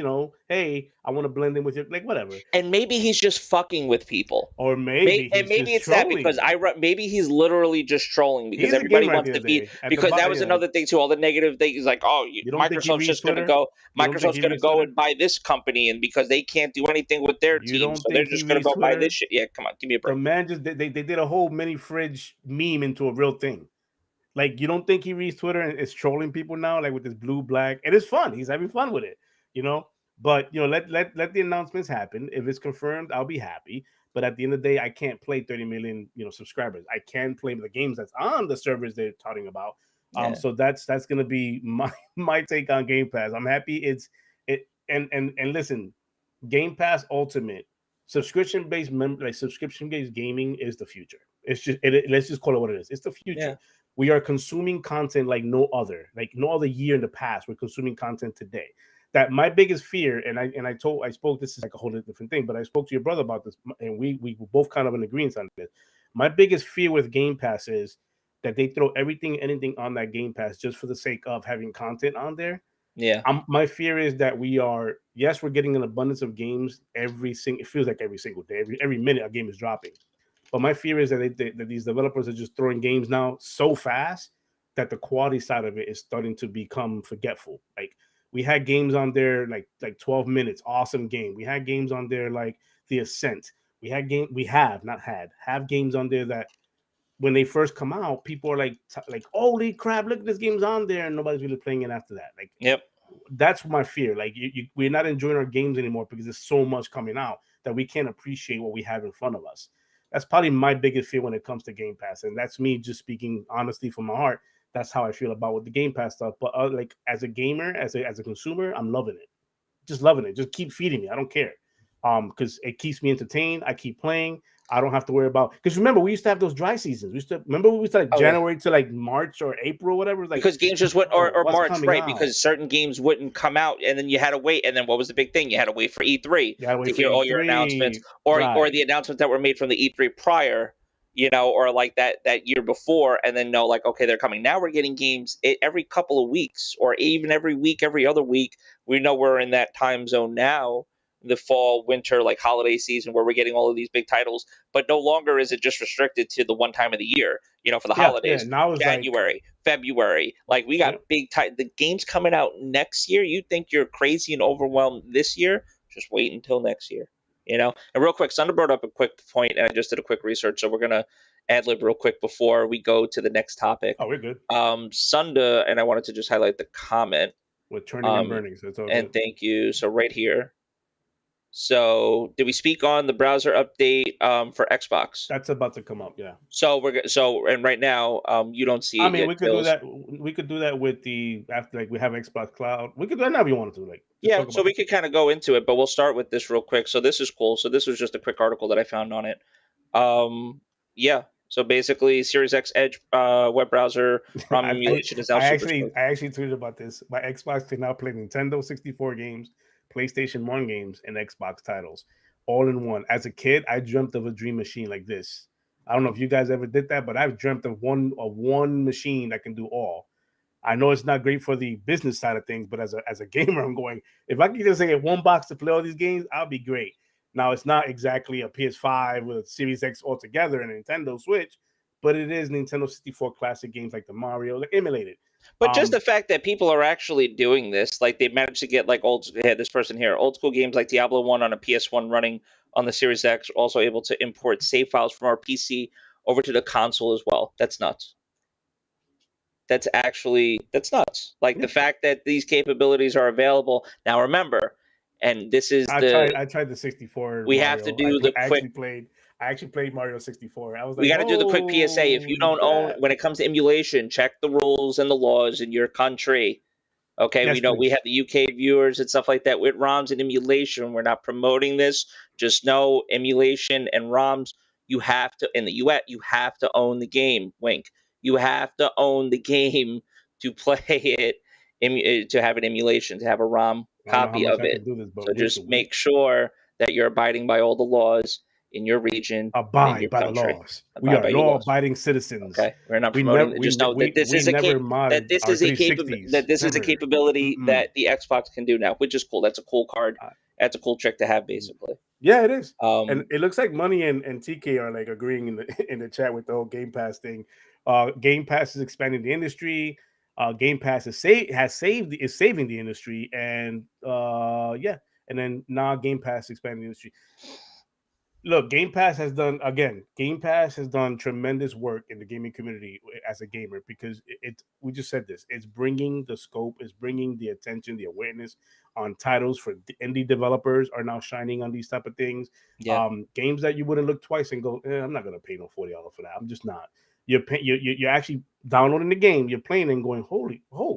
hey, I want to blend in with you, like whatever. And maybe he's just fucking with people. Or maybe it's trolling. that because maybe he's literally just trolling because everybody wants to be because that was another thing too. All the negative things like, oh, Microsoft's just going to go. Microsoft's going to go and buy this company, and because they can't do anything with their team, so they're just going to go buy this shit. Yeah, come on, give me a break. The man they did a whole mini fridge meme into a real thing. Like, you don't think he reads Twitter and is trolling people now, like with this blue, black, and it's fun. He's having fun with it, But let the announcements happen. If it's confirmed, I'll be happy. But at the end of the day, I can't play 30 million, subscribers. I can play the games that's on the servers they're talking about. So that's gonna be my take on Game Pass. I'm happy and listen, Game Pass Ultimate subscription-based subscription-based gaming is the future. It's just let's just call it what it is. It's the future. Yeah. We are consuming content like no other year in the past. We're consuming content today. That my biggest fear, and I spoke, this is like a whole different thing, but I spoke to your brother about this, and we were both kind of in agreement on this. My biggest fear with Game Pass is that they throw anything on that Game Pass just for the sake of having content on there. Yeah. My fear is that we're getting an abundance of games it feels like every single day, every minute a game is dropping. But my fear is that these developers are just throwing games now so fast that the quality side of it is starting to become forgetful. Like, we had games on there like 12 minutes, awesome game. We had games on there like The Ascent. Have games on there that when they first come out, people are like, holy crap, look, this game's on there, and nobody's really playing it after that. Like, yep. That's my fear. Like, we're not enjoying our games anymore because there's so much coming out that we can't appreciate what we have in front of us. That's probably my biggest fear when it comes to Game Pass, and that's me just speaking honestly from my heart. That's how I feel about with the Game Pass stuff. But like, as a gamer, as a consumer, I'm loving it. Just loving it. Just keep feeding me. I don't care. Because it keeps me entertained. I keep playing. I don't have to worry about, because remember, we used to have those dry seasons. We used to January to like March or April, whatever. Like, because games just went or March, right? Out? Because certain games wouldn't come out, and then you had to wait. And then what was the big thing? You had to wait for E3 to hear all your announcements, or the announcements that were made from the E3 prior, or like that year before, and then like, okay, they're coming. Now we're getting games every couple of weeks, or even every week, every other week. We know we're in that time zone now. The fall, winter, like holiday season, where we're getting all of these big titles, but no longer is it just restricted to the one time of the year, for the holidays. Yeah, now it's January, February, like we got big the games coming out next year. You think you're crazy and overwhelmed this year? Just wait until next year, And real quick, Sunder brought up a quick point, and I just did a quick research, so we're gonna ad lib real quick before we go to the next topic. Oh, we're good. Sunder, and I wanted to just highlight the comment with turning and burning. So it's all and good. Thank you. So right here. So, did we speak on the browser update for Xbox? That's about to come up, yeah. So and right now, you don't see it. I mean, we could do that. We could do that with after we have Xbox Cloud. We could do that now if you wanted to. So we could kind of go into it, but we'll start with this real quick. So this is cool. So this was just a quick article that I found on it. So basically, Series X Edge web browser ROM emulation is now I actually tweeted about this. My Xbox can now play Nintendo 64 games, PlayStation 1 games, and Xbox titles all in one. As a kid, I dreamt of a dream machine like this. I don't know if you guys ever did that, but I've dreamt of one machine that can do all. I know it's not great for the business side of things, but as a gamer, I'm going, if I could just get one box to play all these games, I'll be great. Now, it's not exactly a PS5 with a Series X altogether and a Nintendo Switch, but it is Nintendo 64 classic games like the Mario, like emulated. But just the fact that people are actually doing this, like they managed to get like this person here, old school games like Diablo 1 on a PS1 running on the Series X, also able to import save files from our PC over to the console as well. That's nuts. That's nuts. Like the fact that these capabilities are available. Now remember, and this is I tried the 64. We Mario. have to do the quick. I actually played Mario 64. I was like, we got to do the quick PSA. If you don't own, when it comes to emulation, check the rules and the laws in your country. Okay, yes, we know please. we have the UK viewers and stuff like that with ROMs and emulation. We're not promoting this. Just know emulation and ROMs. You have to in the US. You have to own the game. Wink. You have to own the game to play it, to have an emulation, to have a ROM copy of it. So just make sure that you're abiding by all the laws in your region. Abide your by country. The laws. We are law-abiding citizens. Okay, we're not promoting. Just know that this is a capability that the Xbox can do now, which is cool. That's a cool card. That's a cool trick to have, basically. Yeah, it is. And it looks like Money and TK are like agreeing in the chat with the whole Game Pass thing. Game Pass is expanding the industry. Game Pass is saving the industry, and and then now Game Pass expanding the industry. Look, Game Pass has done tremendous work in the gaming community as a gamer, because we just said this. It's bringing the scope, it's bringing the attention, the awareness on titles for indie developers are now shining on these type of things. Yeah. Games that you wouldn't look twice and go, I'm not going to pay no $40 for that. I'm just not. You're actually downloading the game, you're playing and going,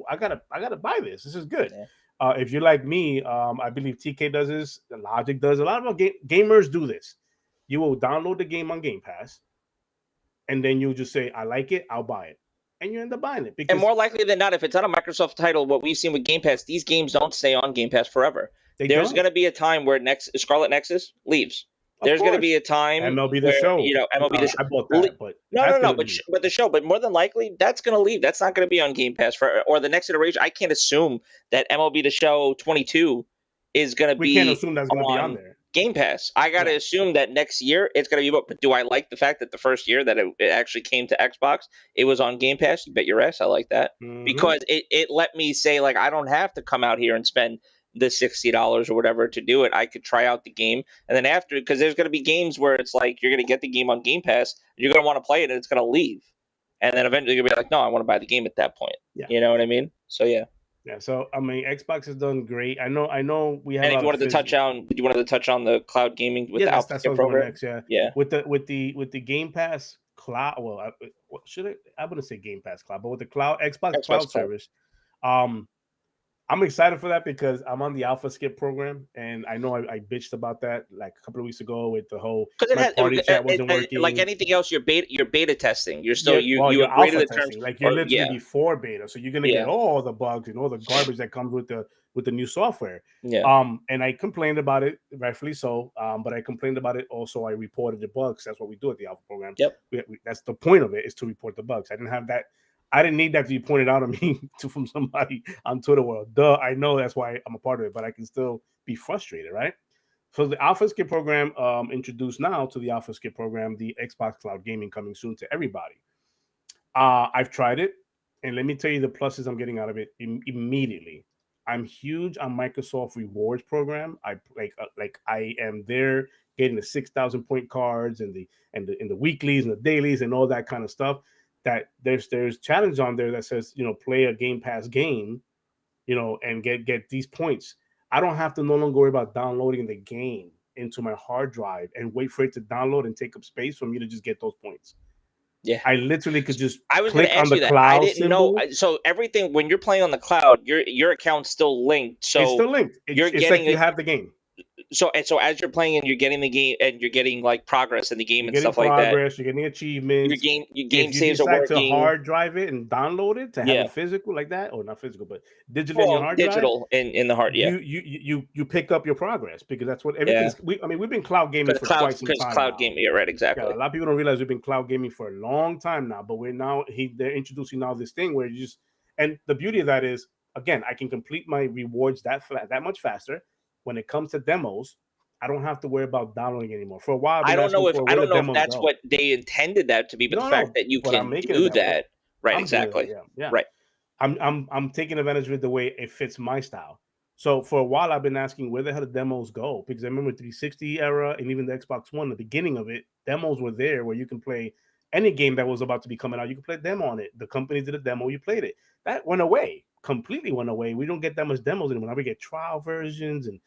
I gotta buy this. This is good. Yeah. If you're like me, I believe TK does this, Logic does. A lot of gamers do this. You will download the game on Game Pass, and then you'll just say, I like it, I'll buy it. And you end up buying it. And more likely than not, if it's not a Microsoft title, what we've seen with Game Pass, these games don't stay on Game Pass forever. There's going to be a time where Scarlet Nexus leaves. There's going to be a time MLB The Show. MLB The Show. I bought that, but but the show. But more than likely, that's going to leave. That's not going to be on Game Pass or the next iteration. I can't assume that MLB The Show 22 is going to be. We can't assume that's going to be on there. Game Pass. I got to assume that next year it's going to be. But do I like the fact that the first year that it actually came to Xbox, it was on Game Pass? You bet your ass I like that. Because it let me say, like, I don't have to come out here and spend the $60 or whatever to do it. I could try out the game, and then after, because there's going to be games where it's like you're going to get the game on Game Pass, and you're going to want to play it, and it's going to leave, and then eventually you're going to be like, no, I want to buy the game at that point. Yeah. You know what I mean? So yeah. So I mean, Xbox has done great. I know we have. And if you wanted to touch on the cloud gaming with the Alpha program, next, yeah. With the Game Pass cloud. Well, I wouldn't say Game Pass cloud, but with the Xbox cloud service, I'm excited for that because I'm on the Alpha Skip program, and I know I bitched about that like a couple of weeks ago with the whole party chat wasn't working. Like anything else, you're beta testing. You're still you alpha testing. Like you're literally before beta, so you're gonna get all the bugs and all the garbage that comes with the new software. Yeah. And I complained about it, rightfully so. But I complained about it also. I reported the bugs. That's what we do at the Alpha program. Yep. That's the point of it, is to report the bugs. I didn't have that. I didn't need that to be pointed out to me from somebody on Twitter world. I know that's why I'm a part of it, but I can still be frustrated, right? So the Alpha Skip program introduced now to the Alpha Skip program, the Xbox Cloud Gaming coming soon to everybody. I've tried it, and let me tell you the pluses I'm getting out of it immediately. I'm huge on Microsoft Rewards program. I am there getting the 6,000 point cards and the weeklies and the dailies and all that kind of stuff. That there's challenge on there that says, play a Game Pass game, and get these points. I don't have to no longer worry about downloading the game into my hard drive and wait for it to download and take up space for me to just get those points. Yeah, I literally could just. I was going to ask you that. I didn't know. So everything, when you're playing on the cloud, your account's still linked. So it's still linked. It's like you have the game. so as you're playing and you're getting the game and you're getting like progress in the game You're and getting stuff like that. progress. You're getting achievements. Your game If you saves are decide to working. hard drive it and download it to have Yeah. it physical like that, or not physical, but digital in your hard drive. Digital in the hard. Yeah. You pick up your progress because that's what everything's. We've been cloud gaming for quite some time. Cloud now. gaming, yeah, right? Exactly. Yeah, a lot of people don't realize we've been cloud gaming for a long time now, but they're introducing now this thing where you just, and the beauty of that is, again, I can complete my rewards that much faster. When it comes to demos, I don't have to worry about downloading anymore. For a while, I don't know if that's what they intended that to be, but the fact that you can do that, right? Exactly. Yeah. Right. I'm taking advantage of it the way it fits my style. So for a while, I've been asking where the hell the demos go, because I remember 360 era and even the Xbox One, the beginning of it, demos were there where you can play any game that was about to be coming out. You can play a demo on it. The company did a demo, you played it. That went away, completely went away. We don't get that much demos anymore. Now we get trial versions and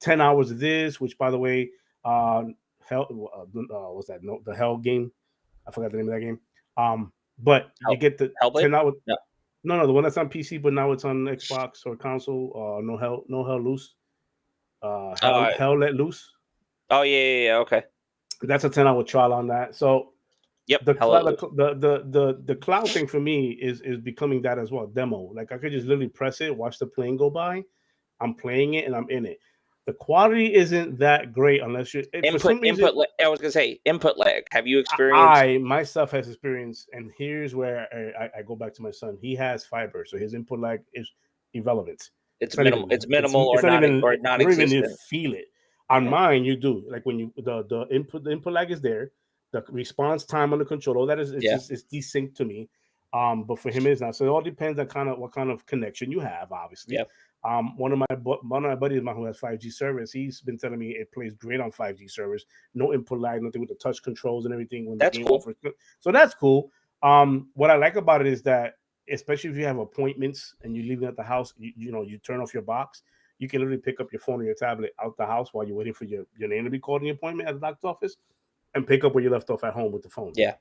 10 hours of this, which, by the way, what's that? No, the Hell game. I forgot the name of that game. But you get the Hellblade? 10 hours. No, the one that's on PC, but now it's on Xbox or console. No Hell Loose. Hell Let Loose. Oh yeah, okay. That's a 10-hour trial on that. So yep, the cloud thing for me is becoming that as well. Demo. Like I could just literally press it, watch the plane go by. I'm playing it and I'm in it. The quality isn't that great unless you're input. I was gonna say input lag. Have you experienced? I myself has experienced, and here's where I go back to my son. He has fiber, so his input lag is irrelevant. It's minimal. It's minimal or not non-existent. You don't even feel it. On mine, you do. Like when you the input lag is there. The response time on the controller, that is desynced to me. But for him it's not. So it all depends on what kind of connection you have, obviously. Yeah. One of my buddies of mine who has 5G service, he's been telling me it plays great on 5G service. No input lag, nothing with the touch controls and everything. When that's cool. So that's cool. What I like about it is that, especially if you have appointments and you're leaving at the house, you turn off your box, you can literally pick up your phone or your tablet out the house while you're waiting for your name to be called in the appointment at the doctor's office, and pick up where you left off at home with the phone. Yeah.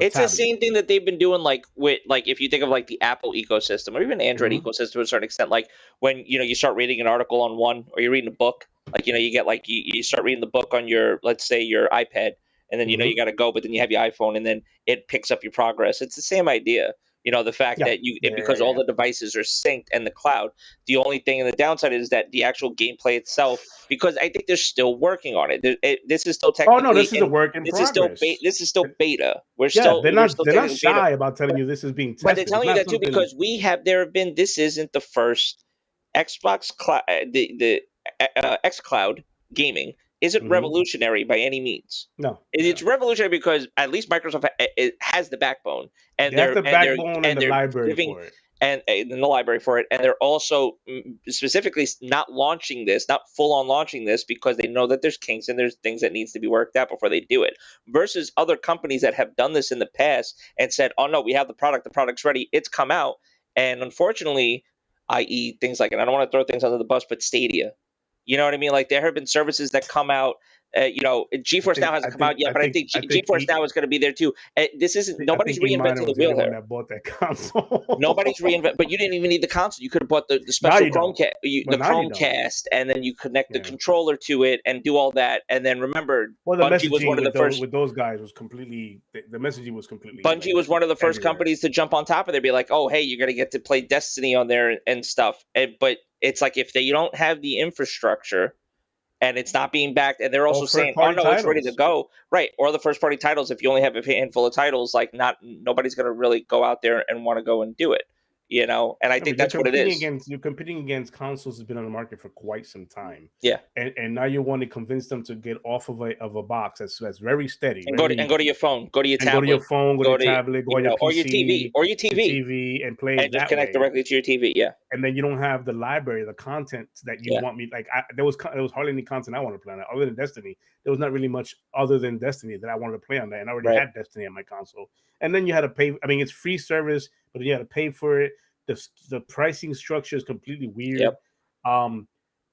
It's the same thing that they've been doing, like if you think of like the Apple ecosystem or even Android ecosystem to a certain extent, like when you start reading an article on one, or you're reading a book, like you get like you start reading the book on your, let's say, your iPad, and then you got to go, but then you have your iPhone, and then it picks up your progress. It's the same idea. The fact that because all the devices are synced and the cloud, the only thing in the downside is that the actual gameplay itself, because I think they're still working on it. This is still technically. Oh no, this is a work in progress. This is still beta. They're not shy about telling you this is being tested. But they're telling you that too, because this isn't the first Xbox Cloud, the xCloud gaming isn't revolutionary by any means. No, it's revolutionary because at least Microsoft has the backbone, and they have the backbone and the library for it. And in the library for it, and they're also specifically not full on launching this, because they know that there's kinks and there's things that needs to be worked out before they do it. Versus other companies that have done this in the past and said, "Oh no, we have the product's ready, it's come out," and unfortunately, i.e., things like, and I don't want to throw things under the bus, but Stadia. You know what I mean? Like there have been services that come out. GeForce Now hasn't come out yet, but I think GeForce Now is going to be there too. Nobody's reinventing the wheel here. That bought that console. Nobody's reinventing, but you didn't even need the console. You could have bought the special Chromecast, Chromecast, and then you connect the controller to it and do all that. And then remember, Bungie was one of the first. With those guys was completely, the messaging was completely. Bungie was one of the first companies to jump on top of it. Be like, oh, hey, you're going to get to play Destiny on there and stuff. But it's like if you don't have the infrastructure, and it's not being backed, and they're also saying, "Oh no, it's ready to go." Right, or the first-party titles. If you only have a handful of titles, like nobody's going to really go out there and want to go and do it. And I think that's what it is. You're competing against consoles that's been on the market for quite some time. Yeah, and now you want to convince them to get off of a box that's very steady. And go to your phone, go to your tablet, go to your phone, go to your tablet, go to your PC, or your TV, and play and just connect directly to your TV. Yeah, and then you don't have the library, the content that you want me. Like there was hardly any content I wanted to play on that other than Destiny. There was not really much other than Destiny that I wanted to play on that, and I already had Destiny on my console. And then you had to pay. I mean, it's free service, but then you had to pay for it. The pricing structure is completely weird. Yep.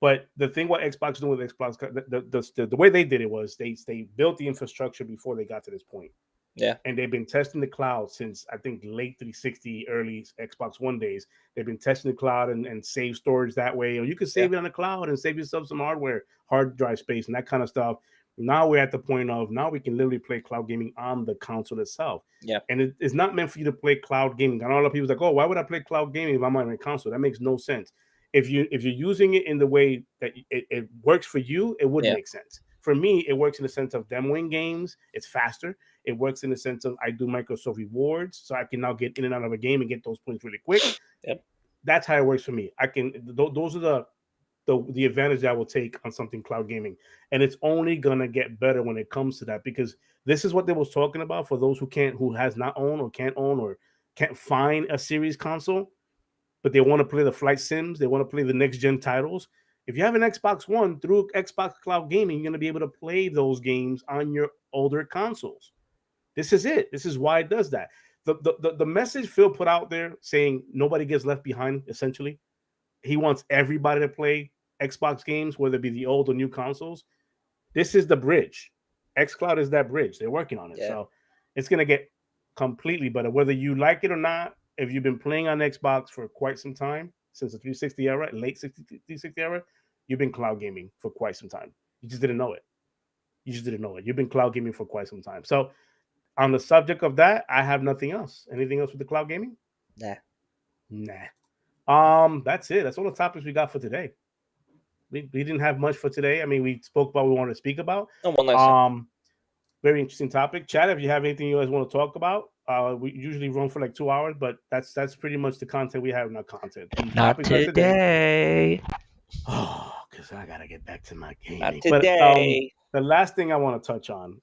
But the thing what Xbox doing with Xbox, the way they did it was they built the infrastructure before they got to this point. Yeah. And they've been testing the cloud since I think late 360, early Xbox One days. They've been testing the cloud and save storage that way. Or you can save it on the cloud and save yourself some hard drive space, and that kind of stuff. Now we're at the point of now we can literally play cloud gaming on the console itself. Yeah. And it's not meant for you to play cloud gaming. I know a lot of people's like, oh, why would I play cloud gaming if I'm on my console? That makes no sense. If you're using it in the way that it works for you, it would make sense. For me, it works in the sense of demoing games. It's faster. It works in the sense of I do Microsoft rewards, so I can now get in and out of a game and get those points really quick. Yep. That's how it works for me. I can. Those are the advantage I will take on something cloud gaming, and it's only gonna get better when it comes to that, because this is what they was talking about for those who has not owned or can't own or can't find a series console, but they want to play the flight sims, they want to play the next gen titles. If you have an Xbox One through Xbox Cloud Gaming, you're going to be able to play those games on your older consoles. This is it. This is why it does that. The message Phil put out there saying nobody gets left behind, essentially. He wants everybody to play Xbox games, whether it be the old or new consoles. This is the bridge. xCloud is that bridge. They're working on it. So it's going to get completely better. Whether you like it or not, if you've been playing on Xbox for quite some time, since the 360 era, late 360 era, you've been cloud gaming for quite some time. You just didn't know it. You've been cloud gaming for quite some time. So on the subject of that, I have nothing else. Anything else with the cloud gaming? Nah. That's it. That's all the topics we got for today. We didn't have much for today. I mean, we spoke about what we wanted to speak about. Oh, one last very interesting topic. Chad, if you have anything you guys want to talk about, we usually run for like 2 hours, but that's pretty much the content we have. Not content. Not today. Oh, because I gotta get back to my gaming. Not today. But the last thing I want to touch on,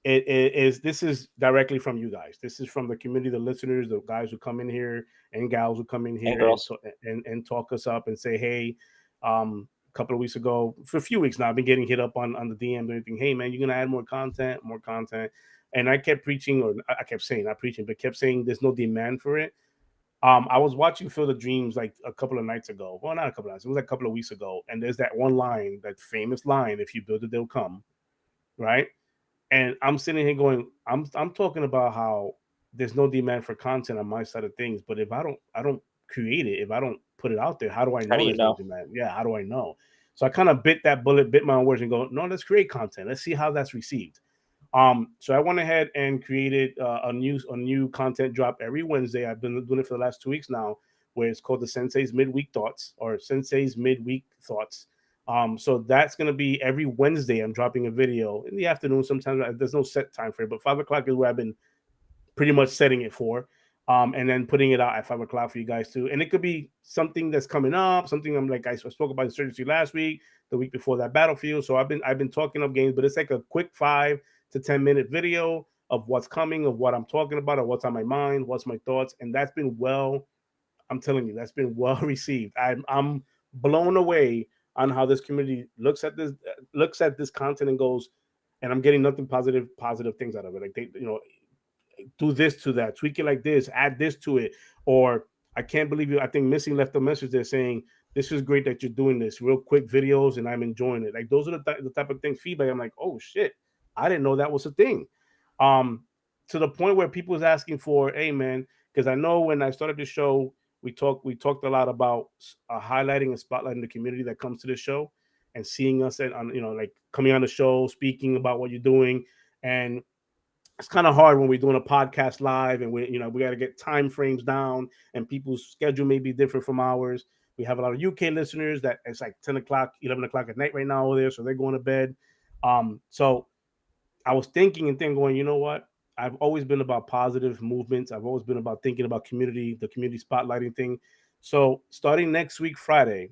this is directly from you guys. This is from the community, the listeners, the guys who come in here and gals who come in here and talk us up and say, hey, a couple of weeks ago, for a few weeks now, I've been getting hit up on the DM and everything. Hey, man, you're going to add more content. And I kept preaching, or I kept saying, not preaching, but kept saying there's no demand for it. I was watching Field of Dreams like a couple of nights ago. Well, not a couple of nights. It was like a couple of weeks ago. And there's that one line, that famous line, if you build it, they'll come. Right? And I'm sitting here going, I'm talking about how there's no demand for content on my side of things. But if I don't create it, if I don't put it out there, how do I know there's no demand? Yeah, how do I know? So I kind of bit that bullet, bit my own words, and go, no, let's create content. Let's see how that's received. So I went ahead and created a new content drop every Wednesday. I've been doing it for the last 2 weeks now, where it's called the Sensei's Midweek Thoughts, or Sensei's Midweek Thoughts. So that's going to be every Wednesday. I'm dropping a video in the afternoon. Sometimes there's no set time for it, but 5 o'clock is where I've been pretty much setting it for. And then putting it out at 5 o'clock for you guys too. And it could be something that's coming up, something I'm like, I spoke about Insurgency last week, the week before that, Battlefield. So I've been talking up games, but it's like a quick 5 to 10 minute video of what's coming, of what I'm talking about, or what's on my mind, what's my thoughts. And that's been I'm telling you, that's been well received. I'm blown away on how this community looks at this content and goes, and I'm getting nothing positive things out of it. Like they, do this to that, tweak it like this, add this to it, or I can't believe you. I think Missing left a message there saying, this is great that you're doing this real quick videos and I'm enjoying it. Like those are the type of things, feedback. I'm like, oh shit, I didn't know that was a thing. To the point where people was asking for, hey man, because I know when I started the show, we talked a lot about highlighting and spotlighting the community that comes to the show and seeing us like coming on the show, speaking about what you're doing. And it's kind of hard when we're doing a podcast live and we got to get time frames down and people's schedule may be different from ours. We have a lot of UK listeners that it's like 10 o'clock, 11 o'clock at night right now over there. So they're going to bed. So I was thinking going, you know what? I've always been about positive movements. I've always been about thinking about community, the community spotlighting thing. So starting next week, Friday,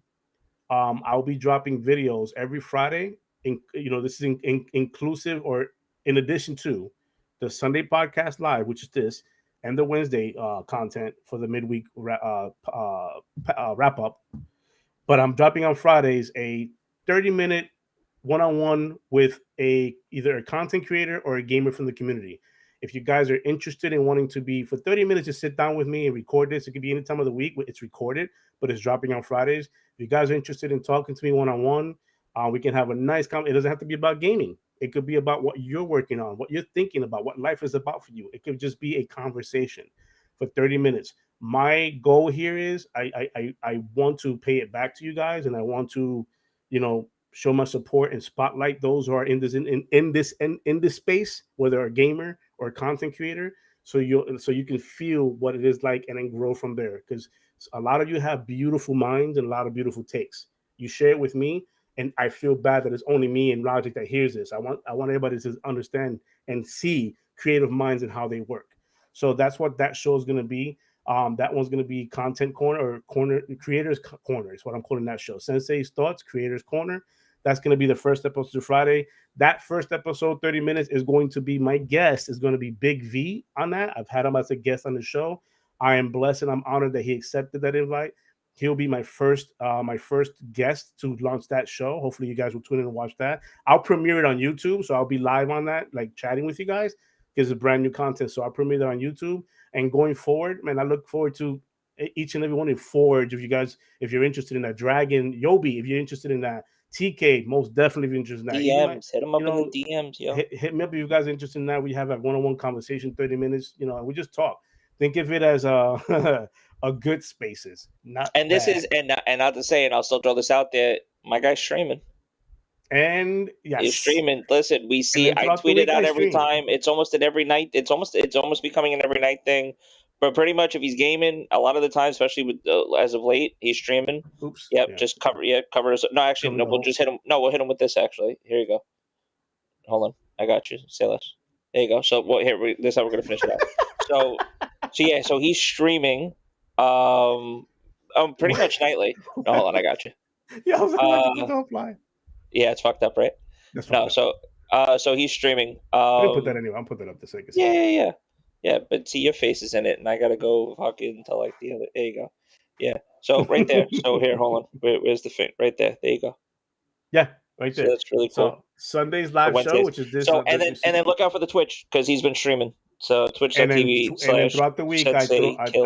I'll be dropping videos every Friday. This is inclusive or in addition to the Sunday podcast live, which is this, and the Wednesday content for the midweek wrap up. But I'm dropping on Fridays a 30-minute one-on-one with either a content creator or a gamer from the community. If you guys are interested in wanting to be for 30 minutes, just sit down with me and record this. It could be any time of the week. It's recorded, but it's dropping on Fridays. If you guys are interested in talking to me one-on-one, we can have a nice conversation. It doesn't have to be about gaming. It could be about what you're working on, what you're thinking about, what life is about for you. It could just be a conversation for 30 minutes. My goal here is I want to pay it back to you guys, and I want to, show my support and spotlight those who are in this space, whether a gamer or a content creator, so you can feel what it is like and then grow from there. Because a lot of you have beautiful minds and a lot of beautiful takes. You share it with me, and I feel bad that it's only me and Logic that hears this. I want everybody to understand and see creative minds and how they work. So that's what that show is going to be. That one's going to be content corner creators corner is what I'm calling that show. Sensei's thoughts, creators corner. That's going to be the first episode Friday. That first episode, 30 minutes, is going to be my guest is going to be Big V on that. I've had him as a guest on the show. I am blessed and I'm honored that he accepted that invite. He'll be my first guest to launch that show. Hopefully you guys will tune in and watch that. I'll premiere it on YouTube, so I'll be live on that, like chatting with you guys, because it's brand new content. So I'll premiere that on YouTube. And going forward, man, I look forward to each and every one in Forge. If you're interested in that, Dragon, Yobi, if you're interested in that, TK, most definitely if you're interested in that. DMs, hit him up in the DMs, yo. Hit me up if you guys are interested in that. We have a one-on-one conversation, 30 minutes, and we just talk. Think of it as a good spaces, not and bad. This is and not to say, and I'll still throw this out there. My guy's streaming. And yes, he's streaming. Listen, we see. I tweet it out every time. It's almost an every night. It's almost becoming an every night thing. But pretty much, if he's gaming, a lot of the time, especially with as of late, he's streaming. Oops. Yep. Yeah. Just cover. Yeah. Cover us. No, actually, no. We'll just hit him. No, we'll hit him with this. Actually, here you go. Hold on. I got you. Say less. There you go. So this is how we're gonna finish it out. So yeah. So he's streaming. Pretty much nightly. No, hold on. I got you. Yeah. I was like, don't fly. Yeah, it's fucked up, right? That's fucked up. So he's streaming. I'll put that anyway. I'll put that up the second. Yeah. But see, your face is in it, and I gotta go fucking to like the other. There you go. Yeah. So right there. So here, hold on. Where's the thing? Right there. There you go. Yeah, right there. So that's really cool. So Sunday's live show, which is this. So and then look out for the Twitch because he's been streaming. So Twitch.tv and then throughout the week, I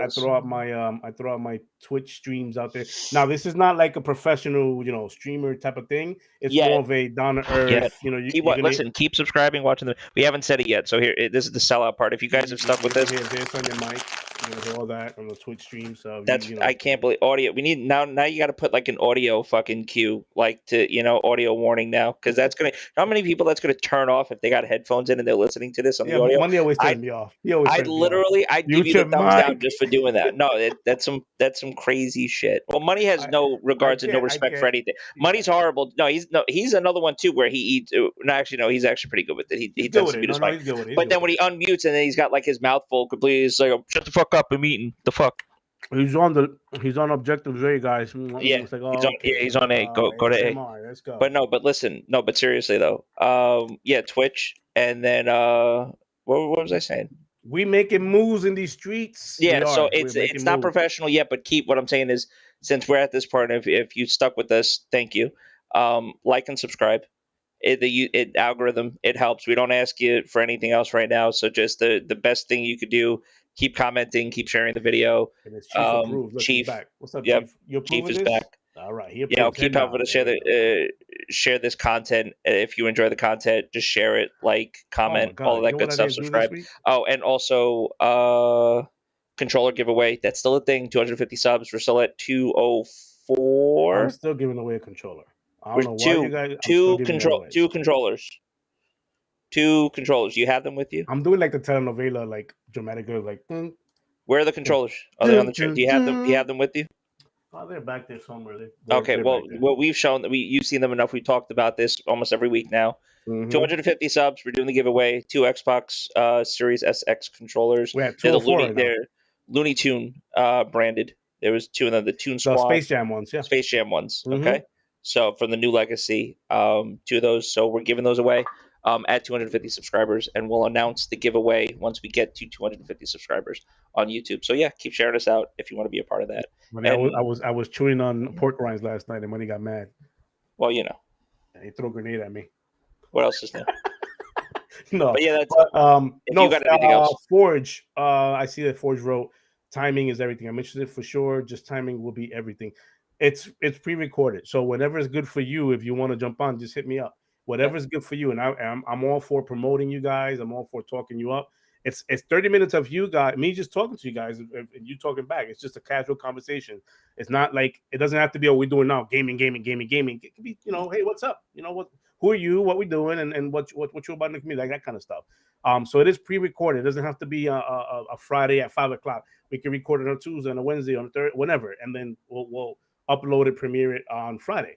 throw out my Twitch streams out there. Now, this is not like a professional, streamer type of thing. It's more of a down to earth. Listen, keep subscribing, watching the. We haven't said it yet, so here this is the sellout part. If you guys have stuck with this, this on your mic, all that on the Twitch stream. So that's I can't believe audio. We need now. You got to put like an audio fucking cue, like to audio warning now, because that's gonna. How many people that's gonna turn off if they got headphones in and they're listening to this on the audio? Money always turns me off. I'd give you the thumbs down just for doing that. No, that's some crazy shit. Well, Money has no regards and no respect for anything. Money's horrible. No, he's another one too where he eats. No, actually, no, he's actually pretty good with it. He tends to be his mic. But then when he unmutes and then he's got like his mouth full completely, he's like, shut the fuck up, I'm eating. The fuck. He's on Objective A, guys. Yeah, like, he's on A. Go to A. Let's go. But listen, but seriously though, Twitch, and then what was I saying? We making moves in these streets. Yeah, so it's not professional yet, but what I'm saying is, since we're at this part, if you stuck with us, thank you. Like and subscribe. The algorithm, it helps. We don't ask you for anything else right now, so just the best thing you could do. Keep commenting, keep sharing the video. And it's Chief approved. Look, Chief, back. What's up, yep, Chief? You Chief is this? back. All right, I'll keep helping to share this content. If you enjoy the content, just share it, like, comment, all of that good stuff. Subscribe. Oh, and also controller giveaway. That's still a thing. 250 subs. We're still at 204. I'm still giving away a controller. I don't know why you guys. Two controllers. 2 controllers. You have them with you? I'm doing like the telenovela, like dramatic girl, like. Where are the controllers? Are they on the chair? Do you have them? Do you have them with you? Oh, they're back there somewhere. Okay, well, we've shown that you've seen them enough. We talked about this almost every week now. 250 subs. We're doing the giveaway. 2 Xbox Series SX controllers. We have 204 they're Looney Tune branded. There was 2 of them. The Toon Squad. Space Jam ones, yeah. Space Jam ones. Okay. So from the new legacy, 2 of those. So we're giving those away at 250 subscribers, and we'll announce the giveaway once we get to 250 subscribers on YouTube. So yeah, keep sharing us out if you want to be a part of that. I was chewing on pork rinds last night, and when he got mad, well, he threw a grenade at me. What else is there? No, but yeah, that's you got anything else? Forge. I see that Forge wrote, "Timing is everything." I'm interested for sure. Just timing will be everything. It's pre-recorded, so whenever it's good for you, if you want to jump on, just hit me up. whatever's good for you. And I'm all for promoting you guys. I'm all for talking you up. It's 30 minutes of you guys, me just talking to you guys, and you talking back. It's just a casual conversation. It's not like, it doesn't have to be what we're doing now, gaming. It can be, hey, what's up? Who are you? What we doing? And what you about in the community, like that kind of stuff. So it is pre-recorded. It doesn't have to be a Friday at 5:00. We can record it on Tuesday, on a Wednesday, on a Thursday, whenever, and then we'll upload it, premiere it on Friday.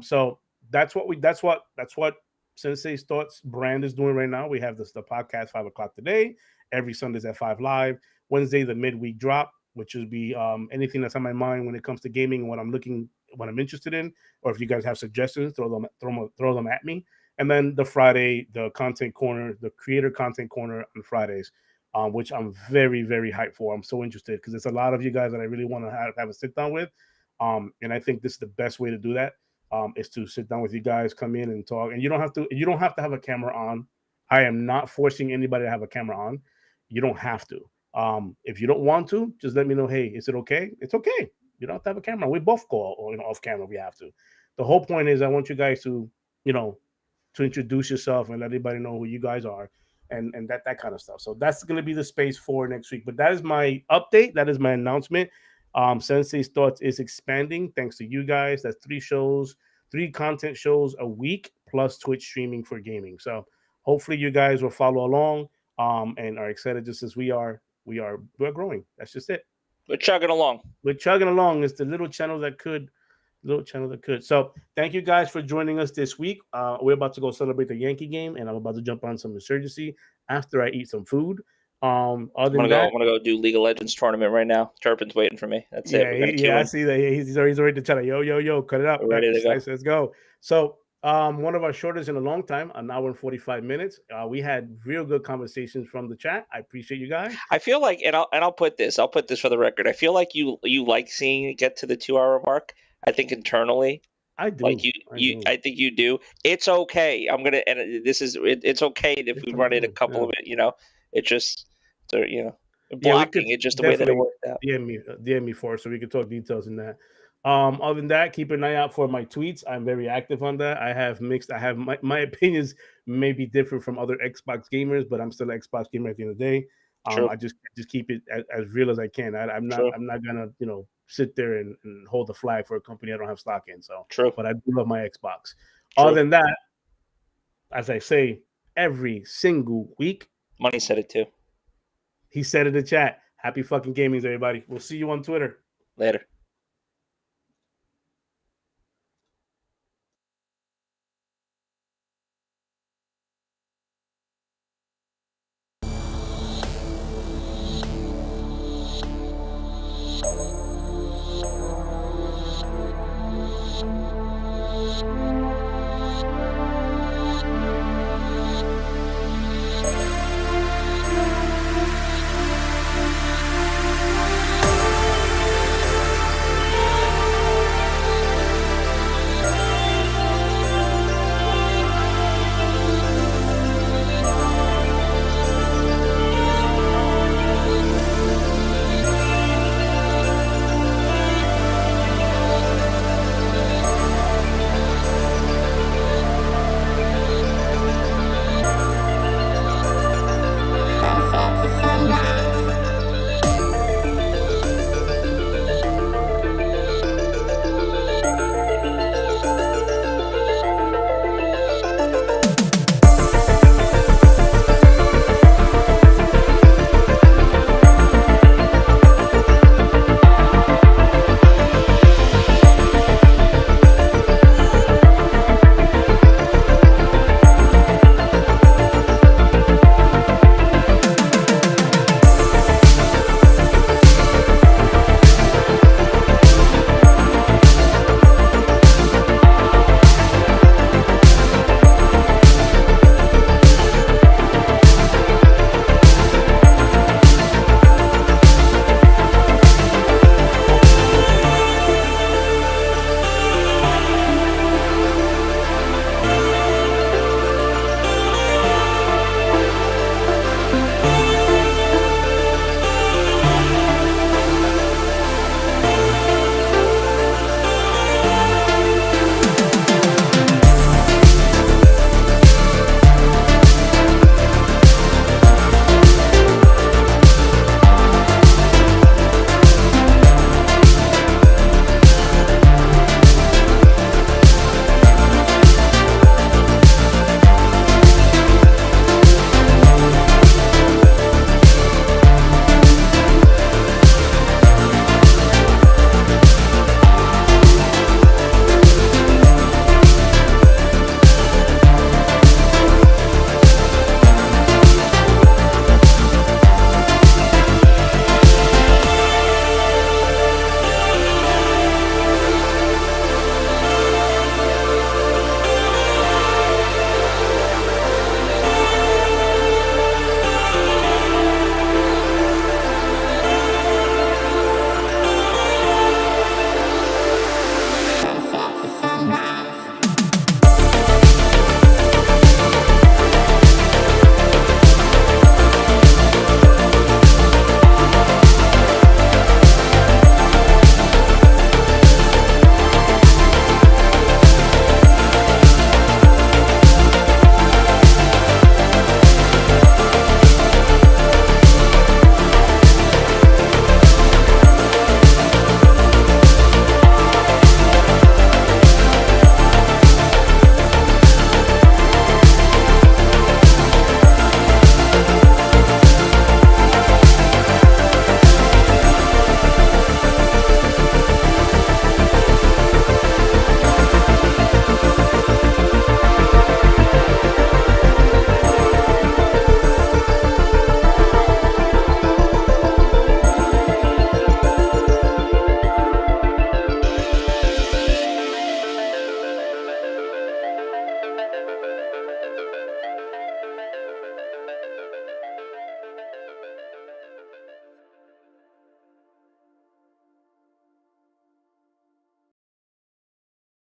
So that's what Sensei's Thoughts brand is doing right now. We have the podcast 5:00 today. Every Sunday's at 5 live. Wednesday, the midweek drop, which will be anything that's on my mind when it comes to gaming and what I'm interested in, or if you guys have suggestions, throw them at me. And then the Friday, the content corner, the creator content corner on Fridays, which I'm very, very hyped for. I'm so interested because there's a lot of you guys that I really want to have a sit down with. And I think this is the best way to do that. Is to sit down with you guys, come in and talk. And you don't have to have a camera on. I am not forcing anybody to have a camera on. You don't have to. If you don't want to, just let me know. Hey, is it okay? It's okay. You don't have to have a camera. We both go off camera if we have to. The whole point is I want you guys to, to introduce yourself and let everybody know who you guys are and that kind of stuff. So that's going to be the space for next week. But that is my update. That is my announcement. Sensei's Thoughts is expanding thanks to you guys. That's 3 content shows a week plus Twitch streaming for gaming. So hopefully you guys will follow along and are excited just as we are. We're growing. That's just it. We're chugging along. It's the little channel that could. So thank you guys for joining us this week. We're about to go celebrate the Yankee game, and I'm about to jump on some Insurgency after I eat some food. I'm gonna go do League of Legends tournament right now. Turpin's waiting for me. That's it. I see that. He's already the channel. Yo, cut it up. Ready to go. Nice, let's go. So one of our shortest in a long time, an hour and 45 minutes. We had real good conversations from the chat. I appreciate you guys. I feel like, and I'll put this for the record. I feel like you like seeing it get to the 2-hour mark. I think internally, I do. I think you do. It's okay. It's okay if we run it a couple of it. It just, blocking. It's just the way that it worked out. DM me for it so we can talk details in that. Other than that, keep an eye out for my tweets. I'm very active on that. I have my opinions may be different from other Xbox gamers, but I'm still an Xbox gamer at the end of the day. I just keep it as real as I can. I'm not gonna sit there and hold the flag for a company I don't have stock in. So true. But I do love my Xbox. True. Other than that, as I say every single week, Money said it too. He said in the chat, happy fucking gamings, everybody. We'll see you on Twitter. Later.